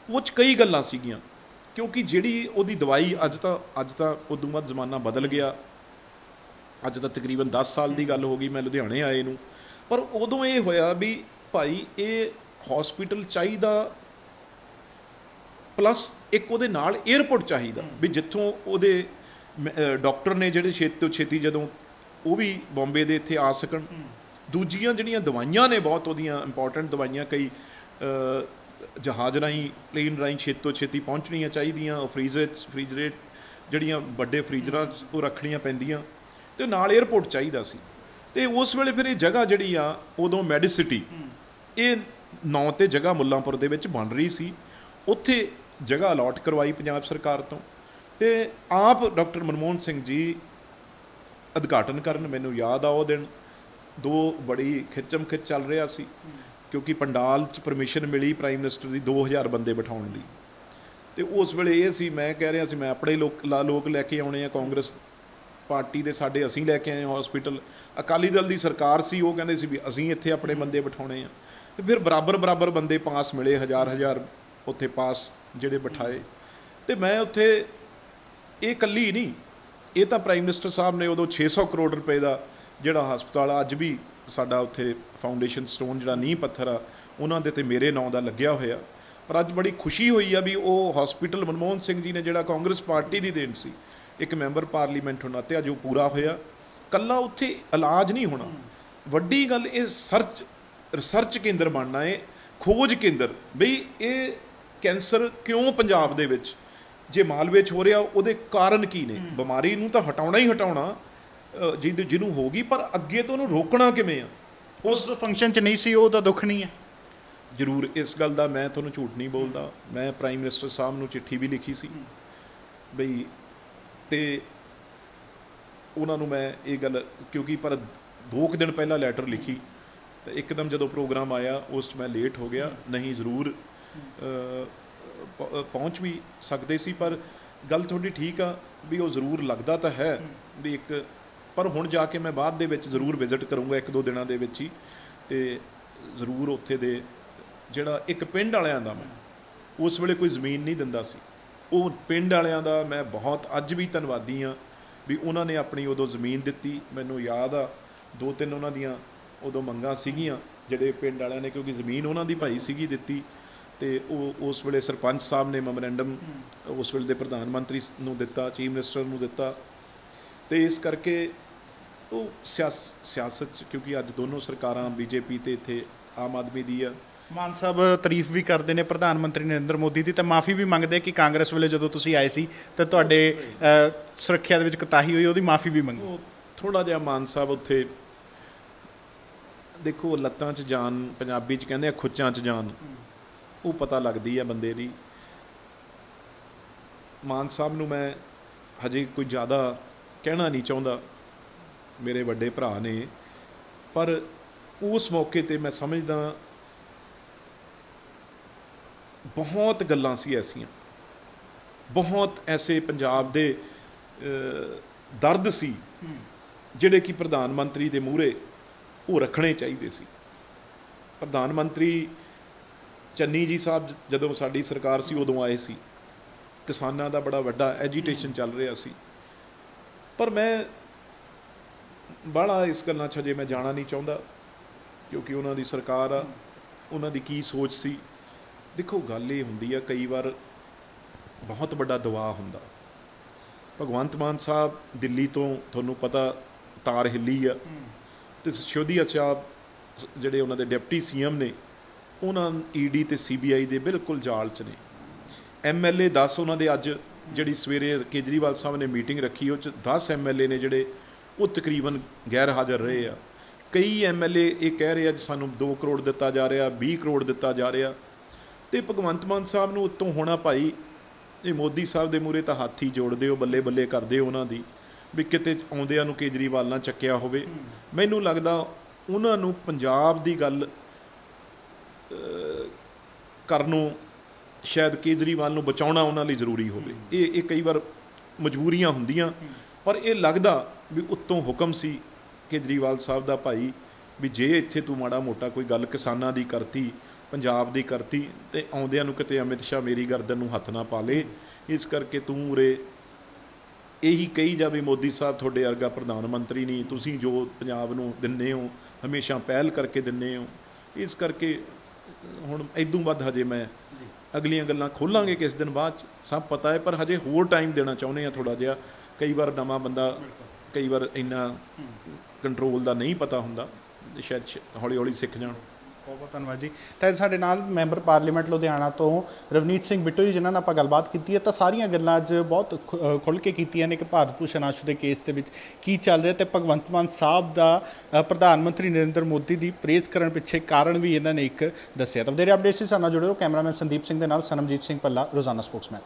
Speaker 1: ਉਹ 'ਚ ਕਈ ਗੱਲਾਂ ਸੀਗੀਆਂ, ਕਿਉਂਕਿ ਜਿਹੜੀ ਉਹਦੀ ਦਵਾਈ ਅੱਜ ਤਾਂ ਉਦੋਂ ਬਾਅਦ ਜ਼ਮਾਨਾ ਬਦਲ ਗਿਆ, ਅੱਜ ਤਾਂ ਤਕਰੀਬਨ 10 ਸਾਲ ਦੀ ਗੱਲ ਹੋ ਗਈ ਮੈਂ ਲੁਧਿਆਣੇ ਆਏ ਨੂੰ। ਪਰ ਉਦੋਂ ਇਹ ਹੋਇਆ ਵੀ ਭਾਈ ਇਹ ਹਸਪੀਟਲ ਚਾਹੀਦਾ, ਪਲੱਸ ਇੱਕ ਉਹਦੇ ਨਾਲ ਏਅਰਪੋਰਟ ਚਾਹੀਦਾ, ਵੀ ਜਿੱਥੋਂ ਉਹਦੇ ਡਾਕਟਰ ਨੇ ਜਿਹੜੇ ਛੇਤੀ ਤੋਂ ਛੇਤੀ ਜਦੋਂ ਉਹ ਵੀ ਬੰਬੇ ਦੇ ਇੱਥੇ ਆ ਸਕਣ। ਦੂਜੀਆਂ ਜਿਹੜੀਆਂ ਦਵਾਈਆਂ ਨੇ ਬਹੁਤ ਉਹਦੀਆਂ ਇੰਪੋਰਟੈਂਟ ਦਵਾਈਆਂ, ਕਈ ਜਹਾਜ਼ ਰਾਹੀਂ, ਪਲੇਨ ਰਾਹੀਂ ਛੇਤੀ ਤੋਂ ਛੇਤੀ ਪਹੁੰਚਣੀਆਂ ਚਾਹੀਦੀਆਂ, ਉਹ ਫਰੀਜ਼ਰੇਟ ਜਿਹੜੀਆਂ ਵੱਡੇ ਫਰੀਜ਼ਰਾਂ 'ਚ ਉਹ ਰੱਖਣੀਆਂ ਪੈਂਦੀਆਂ, ਅਤੇ ਨਾਲ ਏਅਰਪੋਰਟ ਚਾਹੀਦਾ ਸੀ। ਅਤੇ ਉਸ ਵੇਲੇ ਫਿਰ ਇਹ ਜਗ੍ਹਾ ਜਿਹੜੀ ਆ ਉਦੋਂ ਮੈਡੀਸਿਟੀ, ਇਹ 9 ਤੇ ਜਗ੍ਹਾ ਮੁੱਲਾਂਪੁਰ ਦੇ ਵਿੱਚ ਬਣ ਰਹੀ ਸੀ, ਉੱਥੇ ਜਗ੍ਹਾ ਅਲਾਟ ਕਰਵਾਈ ਪੰਜਾਬ ਸਰਕਾਰ ਤੋਂ, ਤੇ ਆਪ ਡਾਕਟਰ ਮਨਮੋਹਨ ਸਿੰਘ ਜੀ ਉਦਘਾਟਨ ਕਰਨ। ਮੈਨੂੰ ਯਾਦ ਆ ਉਹ ਦਿਨ, ਦੋ ਬੜੀ ਖਿੱਚਮ ਖਿੱਚ ਚੱਲ ਰਿਹਾ ਸੀ, ਕਿਉਂਕਿ ਪੰਡਾਲ 'ਚ ਪਰਮਿਸ਼ਨ ਮਿਲੀ ਪ੍ਰਾਈਮ ਮਿਨਿਸਟਰ ਦੀ 2000 ਬੰਦੇ ਬਿਠਾਉਣ ਦੀ। ਤੇ ਉਸ ਵੇਲੇ ਇਹ ਸੀ, ਮੈਂ ਕਹਿ ਰਿਹਾ ਸੀ ਮੈਂ ਆਪਣੇ ਲੋਕ ਲੈ ਕੇ ਆਉਣੇ ਆ, ਕਾਂਗਰਸ ਪਾਰਟੀ ਦੇ ਸਾਡੇ ਅਸੀਂ ਲੈ ਕੇ ਆਏ ਹਸਪੀਟਲ। ਅਕਾਲੀ ਦਲ ਦੀ ਸਰਕਾਰ ਸੀ, ਉਹ ਕਹਿੰਦੇ ਸੀ ਵੀ ਅਸੀਂ ਇੱਥੇ ਆਪਣੇ ਬੰਦੇ ਬਿਠਾਉਣੇ ਆ। ਤੇ ਫਿਰ ਬਰਾਬਰ ਬੰਦੇ ਪਾਸ ਮਿਲੇ, ਹਜ਼ਾਰ ਉੱਥੇ ਪਾਸ ਜਿਹੜੇ ਬਿਠਾਏ। ਤੇ ਮੈਂ ਉੱਥੇ ਇਹ ਇਕੱਲੀ ਨਹੀਂ, ਇਹ ਤਾਂ ਪ੍ਰਾਈਮ ਮਿਨਿਸਟਰ ਸਾਹਿਬ ਨੇ ਉਦੋਂ 600 ਕਰੋੜ ਰੁਪਏ ਦਾ ਜਿਹੜਾ ਹਸਪਤਾਲ ਆ, ਅੱਜ ਵੀ ਸਾਡਾ ਉੱਥੇ ਫਾਊਂਡੇਸ਼ਨ ਸਟੋਨ ਜਿਹੜਾ ਨੀਂਹ ਪੱਥਰ ਆ ਉਹਨਾਂ ਦੇ ਤੇ ਮੇਰੇ ਨਾਂ ਦਾ ਲੱਗਿਆ ਹੋਇਆ। ਪਰ ਅੱਜ ਬੜੀ ਖੁਸ਼ੀ ਹੋਈ ਆ ਵੀ ਉਹ ਹਸਪੀਟਲ ਮਨਮੋਹਨ ਸਿੰਘ ਜੀ ਨੇ, ਜਿਹੜਾ ਕਾਂਗਰਸ ਪਾਰਟੀ ਦੀ ਦੇਣ ਸੀ, ਇੱਕ ਮੈਂਬਰ ਪਾਰਲੀਮੈਂਟ ਹੋਣਾ, ਤੇ ਅੱਜ ਉਹ ਪੂਰਾ ਹੋਇਆ। ਕੱਲਾ ਉੱਥੇ ਇਲਾਜ ਨਹੀਂ ਹੋਣਾ, ਵੱਡੀ ਗੱਲ ਇਹ ਰਿਸਰਚ ਕੇਂਦਰ ਬਣਨਾ ਹੈ, ਖੋਜ ਕੇਂਦਰ, ਬਈ ਇਹ ਕੈਂਸਰ ਕਿਉਂ ਪੰਜਾਬ ਦੇ ਵਿੱਚ ਜੇ ਮਾਲਵੇ 'ਚ ਹੋ ਰਿਹਾ, ਉਹਦੇ ਕਾਰਨ ਕੀ ਨੇ। ਬਿਮਾਰੀ ਨੂੰ ਤਾਂ ਹਟਾਉਣਾ ਹੀ ਹਟਾਉਣਾ ਜਿਹਨੂੰ ਹੋ ਗਈ, ਪਰ ਅੱਗੇ ਤੋਂ ਉਹਨੂੰ ਰੋਕਣਾ ਕਿਵੇਂ ਆ।
Speaker 2: ਉਸ ਫੰਕਸ਼ਨ 'ਚ ਨਹੀਂ ਸੀ, ਉਹ ਤਾਂ ਦੁੱਖ ਨਹੀਂ ਹੈ।
Speaker 1: ਜ਼ਰੂਰ ਇਸ ਗੱਲ ਦਾ ਮੈਂ ਤੁਹਾਨੂੰ ਝੂਠ ਨਹੀਂ ਬੋਲਦਾ, ਮੈਂ ਪ੍ਰਾਈਮ ਮਿਨਿਸਟਰ ਸਾਹਿਬ ਨੂੰ ਚਿੱਠੀ ਵੀ ਲਿਖੀ ਸੀ ਬਈ, ਤੇ ਉਹਨਾਂ ਨੂੰ ਮੈਂ ਇਹ ਗੱਲ, ਕਿਉਂਕਿ ਪਰ 2 ਦਿਨ ਪਹਿਲਾਂ ਲੈਟਰ ਲਿਖੀ, ਤੇ ਇੱਕਦਮ ਜਦੋਂ ਪ੍ਰੋਗਰਾਮ ਆਇਆ ਉਸ 'ਚ ਮੈਂ ਲੇਟ ਹੋ ਗਿਆ। ਨਹੀਂ ਜ਼ਰੂਰ ਪਹੁੰਚ ਵੀ ਸਕਦੇ ਸੀ, ਪਰ ਗੱਲ ਤੁਹਾਡੀ ਠੀਕ ਆ ਵੀ ਉਹ ਜ਼ਰੂਰ ਲੱਗਦਾ ਤਾਂ ਹੈ ਵੀ ਇੱਕ, ਪਰ ਹੁਣ ਜਾ ਕੇ ਮੈਂ ਬਾਅਦ ਦੇ ਵਿੱਚ ਜ਼ਰੂਰ ਵਿਜ਼ਿਟ ਕਰੂੰਗਾ 1-2 ਦਿਨਾਂ ਦੇ ਵਿੱਚ ਹੀ, ਤੇ ਜ਼ਰੂਰ ਉੱਥੇ ਦੇ ਜਿਹੜਾ ਇੱਕ ਪਿੰਡ ਵਾਲਿਆਂ ਦਾ, ਮੈਂ ਉਸ ਵੇਲੇ ਕੋਈ ਜ਼ਮੀਨ ਨਹੀਂ ਦਿੰਦਾ ਸੀ, ਉਹ ਪਿੰਡ ਵਾਲਿਆਂ ਦਾ ਮੈਂ ਬਹੁਤ ਅੱਜ ਵੀ ਧੰਨਵਾਦੀ ਹਾਂ ਵੀ ਉਹਨਾਂ ਨੇ ਆਪਣੀ ਉਦੋਂ ਜ਼ਮੀਨ ਦਿੱਤੀ। ਮੈਨੂੰ ਯਾਦ ਆ 2-3 ਉਹਨਾਂ ਦੀਆਂ ਉਦੋਂ ਮੰਗਾਂ ਸੀਗੀਆਂ ਜਿਹੜੇ ਪਿੰਡ ਵਾਲਿਆਂ ਨੇ, ਕਿਉਂਕਿ ਜ਼ਮੀਨ ਉਹਨਾਂ ਦੀ ਭਾਈ ਸੀਗੀ ਦਿੱਤੀ, ਤੇ ਉਹ ਉਸ ਵੇਲੇ ਸਰਪੰਚ ਸਾਹਿਬ ਨੇ ਮੈਮੋਰੈਂਡਮ ਉਸ ਵੇਲੇ ਦੇ ਪ੍ਰਧਾਨ ਮੰਤਰੀ ਨੂੰ ਦਿੱਤਾ, ਚੀਫ ਮਿਨਿਸਟਰ ਨੂੰ ਦਿੱਤਾ। ਤੇ ਇਸ ਕਰਕੇ ਉਹ ਸਿਆਸਤ 'ਚ, ਕਿਉਂਕਿ ਅੱਜ ਦੋਨੋਂ ਸਰਕਾਰਾਂ ਬੀਜੇਪੀ ਤੇ ਇੱਥੇ ਆਮ ਆਦਮੀ ਦੀ ਆ।
Speaker 2: ਮਾਨ ਸਾਹਿਬ ਤਾਰੀਫ ਵੀ ਕਰਦੇ ਨੇ ਪ੍ਰਧਾਨ ਮੰਤਰੀ ਨਰਿੰਦਰ ਮੋਦੀ ਦੀ, ਤੇ ਮਾਫੀ ਵੀ ਮੰਗਦੇ ਕਿ ਕਾਂਗਰਸ ਵੇਲੇ ਜਦੋਂ ਤੁਸੀਂ ਆਏ ਸੀ ਤੇ ਤੁਹਾਡੇ ਸੁਰੱਖਿਆ ਦੇ ਵਿੱਚ ਕੋਤਾਹੀ ਹੋਈ, ਉਹਦੀ ਮਾਫੀ ਵੀ ਮੰਗੀ।
Speaker 1: ਉਹ ਥੋੜ੍ਹਾ ਜਿਹਾ ਮਾਨ ਸਾਹਿਬ ਉੱਥੇ, ਦੇਖੋ ਲੱਤਾਂ 'ਚ ਜਾਨ, ਪੰਜਾਬੀ 'ਚ ਕਹਿੰਦੇ ਆ ਖੁੱਚਾਂ 'ਚ ਜਾਨ, ਉਹ ਪਤਾ ਲੱਗਦੀ ਆ ਬੰਦੇ ਦੀ। ਮਾਨ ਸਾਹਿਬ ਨੂੰ ਮੈਂ ਹਜੇ ਕੋਈ ਜ਼ਿਆਦਾ ਕਹਿਣਾ ਨਹੀਂ ਚਾਹੁੰਦਾ, ਮੇਰੇ ਵੱਡੇ ਭਰਾ ਨੇ, ਪਰ ਉਸ ਮੌਕੇ 'ਤੇ ਮੈਂ ਸਮਝਦਾ ਬਹੁਤ ਗੱਲਾਂ ਸੀ ਐਸੀਆਂ, ਬਹੁਤ ਐਸੇ ਪੰਜਾਬ ਦੇ ਦਰਦ ਸੀ ਜਿਹੜੇ ਕਿ ਪ੍ਰਧਾਨ ਮੰਤਰੀ ਦੇ ਮੂਹਰੇ ਉਹ ਰੱਖਣੇ ਚਾਹੀਦੇ ਸੀ। ਪ੍ਰਧਾਨ ਮੰਤਰੀ ਚੰਨੀ ਜੀ ਸਾਹਿਬ ਜਦੋਂ ਸਾਡੀ ਸਰਕਾਰ ਸੀ ਉਦੋਂ ਆਏ ਸੀ, ਕਿਸਾਨਾਂ ਦਾ ਬੜਾ ਵੱਡਾ ਐਜੀਟੇਸ਼ਨ ਚੱਲ ਰਿਹਾ ਸੀ, ਪਰ ਮੈਂ ਬਾਹਲਾ ਇਸ ਗੱਲਾਂ 'ਚ ਹਜੇ ਮੈਂ ਜਾਣਾ ਨਹੀਂ ਚਾਹੁੰਦਾ, ਕਿਉਂਕਿ ਉਹਨਾਂ ਦੀ ਸਰਕਾਰ ਆ, ਉਹਨਾਂ ਦੀ ਕੀ ਸੋਚ ਸੀ। ਦੇਖੋ ਗੱਲ ਇਹ ਹੁੰਦੀ ਆ, ਕਈ ਵਾਰ ਬਹੁਤ ਵੱਡਾ ਦਬਾਅ ਹੁੰਦਾ। ਭਗਵੰਤ ਮਾਨ ਸਾਹਿਬ ਦਿੱਲੀ ਤੋਂ ਤੁਹਾਨੂੰ ਪਤਾ ਤਾਰ ਹਿੱਲੀ ਆ, ਤੇ ਸਿਸੋਦੀਆ ਸਾਹਿਬ ਜਿਹੜੇ ਉਹਨਾਂ ਦੇ ਡਿਪਟੀ ਸੀਐਮ ਨੇ, ਉਹਨਾਂ ਈਡੀ ਤੇ ਸੀਬੀਆਈ ਦੇ ਬਿਲਕੁਲ ਜਾਲ 'ਚ ਨੇ। MLA 10 ਉਹਨਾਂ ਦੇ ਅੱਜ ਜਿਹੜੀ ਸਵੇਰੇ ਕੇਜਰੀਵਾਲ ਸਾਹਿਬ ਨੇ ਮੀਟਿੰਗ ਰੱਖੀ, ਉਹ 'ਚ 10 MLA ਨੇ ਜਿਹੜੇ ਉਹ ਤਕਰੀਬਨ ਗੈਰ ਹਾਜ਼ਰ ਰਹੇ ਆ। ਕਈ MLA ਇਹ ਕਹਿ ਰਹੇ ਆ ਜੀ ਸਾਨੂੰ 2 ਕਰੋੜ ਦਿੱਤਾ ਜਾ ਰਿਹਾ, 20 ਕਰੋੜ ਦਿੱਤਾ ਜਾ ਰਿਹਾ, ਤੇ ਭਗਵੰਤ ਮਾਨ ਸਾਹਿਬ ਨੂੰ ਉੱਤੋਂ ਹੋਣਾ ਭਾਈ, ਇਹ ਮੋਦੀ ਸਾਹਿਬ ਦੇ ਮੂਹਰੇ ਤਾਂ ਹੱਥ ਹੀ ਜੋੜਦੇ ਹੋ, ਬੱਲੇ ਬੱਲੇ ਕਰਦੇ ਹੋ ਉਹਨਾਂ ਦੀ, ਵੀ ਕਿਤੇ ਆਉਂਦਿਆਂ ਨੂੰ ਕੇਜਰੀਵਾਲ ਨਾ ਚੱਕਿਆ ਹੋਵੇ। ਮੈਨੂੰ ਲੱਗਦਾ ਉਹਨਾਂ ਨੂੰ ਪੰਜਾਬ ਦੀ ਗੱਲ ਕਰਨੋਂ ਸ਼ਾਇਦ ਕੇਜਰੀਵਾਲ ਨੂੰ ਬਚਾਉਣਾ ਉਹਨਾਂ ਲਈ ਜ਼ਰੂਰੀ ਹੋਵੇ। ਇਹ ਕਈ ਵਾਰ ਮਜਬੂਰੀਆਂ ਹੁੰਦੀਆਂ, ਪਰ ਇਹ ਲੱਗਦਾ ਵੀ ਉੱਤੋਂ ਹੁਕਮ ਸੀ ਕੇਜਰੀਵਾਲ ਸਾਹਿਬ ਦਾ, ਭਾਈ ਵੀ ਜੇ ਇੱਥੇ ਤੂੰ ਮਾੜਾ ਮੋਟਾ ਕੋਈ ਗੱਲ ਕਿਸਾਨਾਂ ਦੀ ਕਰਤੀ, ਪੰਜਾਬ ਦੀ ਕਰਤੀ, ਤੇ ਆਉਂਦਿਆਂ ਨੂੰ ਕਿਤੇ ਅਮਿਤ ਸ਼ਾਹ ਮੇਰੀ ਗਰਦਨ ਨੂੰ ਹੱਥ ਨਾ ਪਾ ਲੇ, ਇਸ ਕਰਕੇ ਤੂੰ ਉਰੇ ਇਹੀ ਕਹੀ ਜਾਵੇ ਮੋਦੀ ਸਾਹਿਬ ਤੁਹਾਡੇ ਵਰਗਾ ਪ੍ਰਧਾਨ ਮੰਤਰੀ ਨਹੀਂ, ਤੁਸੀਂ ਜੋ ਪੰਜਾਬ ਨੂੰ ਦਿੰਦੇ ਹੋ ਹਮੇਸ਼ਾ ਪਹਿਲ ਕਰਕੇ ਦਿੰਦੇ ਹੋ। ਇਸ ਕਰਕੇ ਹੁਣ ਇਦੋਂ ਵੱਧ ਹਜੇ ਮੈਂ ਅਗਲੀਆਂ ਗੱਲਾਂ ਖੋਲਾਂਗੇ ਕਿਸ ਦਿਨ ਬਾਅਦ 'ਚ, ਸਭ ਪਤਾ ਹੈ, ਪਰ ਹਜੇ ਹੋਰ ਟਾਈਮ ਦੇਣਾ ਚਾਹੁੰਦੇ ਹਾਂ ਥੋੜ੍ਹਾ ਜਿਹਾ। ਕਈ ਵਾਰ ਨਵਾਂ ਬੰਦਾ, ਕਈ ਵਾਰ ਇੰਨਾ ਕੰਟਰੋਲ ਦਾ ਨਹੀਂ ਪਤਾ ਹੁੰਦਾ, ਸ਼ਾਇਦ ਹੌਲੀ ਹੌਲੀ ਸਿੱਖ ਜਾਣ।
Speaker 2: ਬਹੁਤ ਬਹੁਤ ਧੰਨਵਾਦ ਜੀ। ਤਾਂ ਸਾਡੇ ਨਾਲ ਮੈਂਬਰ ਪਾਰਲੀਮੈਂਟ ਲੁਧਿਆਣਾ ਤੋਂ ਰਵਨੀਤ ਸਿੰਘ ਬਿੱਟੂ ਜੀ, ਜਿਨ੍ਹਾਂ ਨਾਲ ਆਪਾਂ ਗੱਲਬਾਤ ਕੀਤੀ ਹੈ, ਤਾਂ ਸਾਰੀਆਂ ਗੱਲਾਂ ਅੱਜ ਬਹੁਤ ਖੁੱਲ੍ਹ ਕੇ ਕੀਤੀਆਂ ਨੇ ਕਿ ਭਾਰਤ ਭੂਸ਼ਣ ਆਸ਼ੂ ਦੇ ਕੇਸ ਦੇ ਵਿੱਚ ਕੀ ਚੱਲ ਰਿਹਾ, ਤੇ ਭਗਵੰਤ ਮਾਨ ਸਾਹਿਬ ਦਾ ਪ੍ਰਧਾਨ ਮੰਤਰੀ ਨਰਿੰਦਰ ਮੋਦੀ ਦੀ ਪ੍ਰੇਜ਼ ਕਰਨ ਪਿੱਛੇ ਕਾਰਨ ਵੀ ਇਹਨਾਂ ਨੇ ਇੱਕ ਦੱਸਿਆ। ਤਾਂ ਵਧੇਰੇ ਅਪਡੇਟਸ ਸਾਡੇ ਨਾਲ ਜੁੜੇ ਰਹੋ। ਕੈਮਰਾਮੈਨ ਸੰਦੀਪ ਸਿੰਘ ਦੇ ਨਾਲ ਸਨਮਜੀਤ ਸਿੰਘ ਭੱਲਾ, ਰੋਜ਼ਾਨਾ ਸਪੋਕਸਮੈਨ।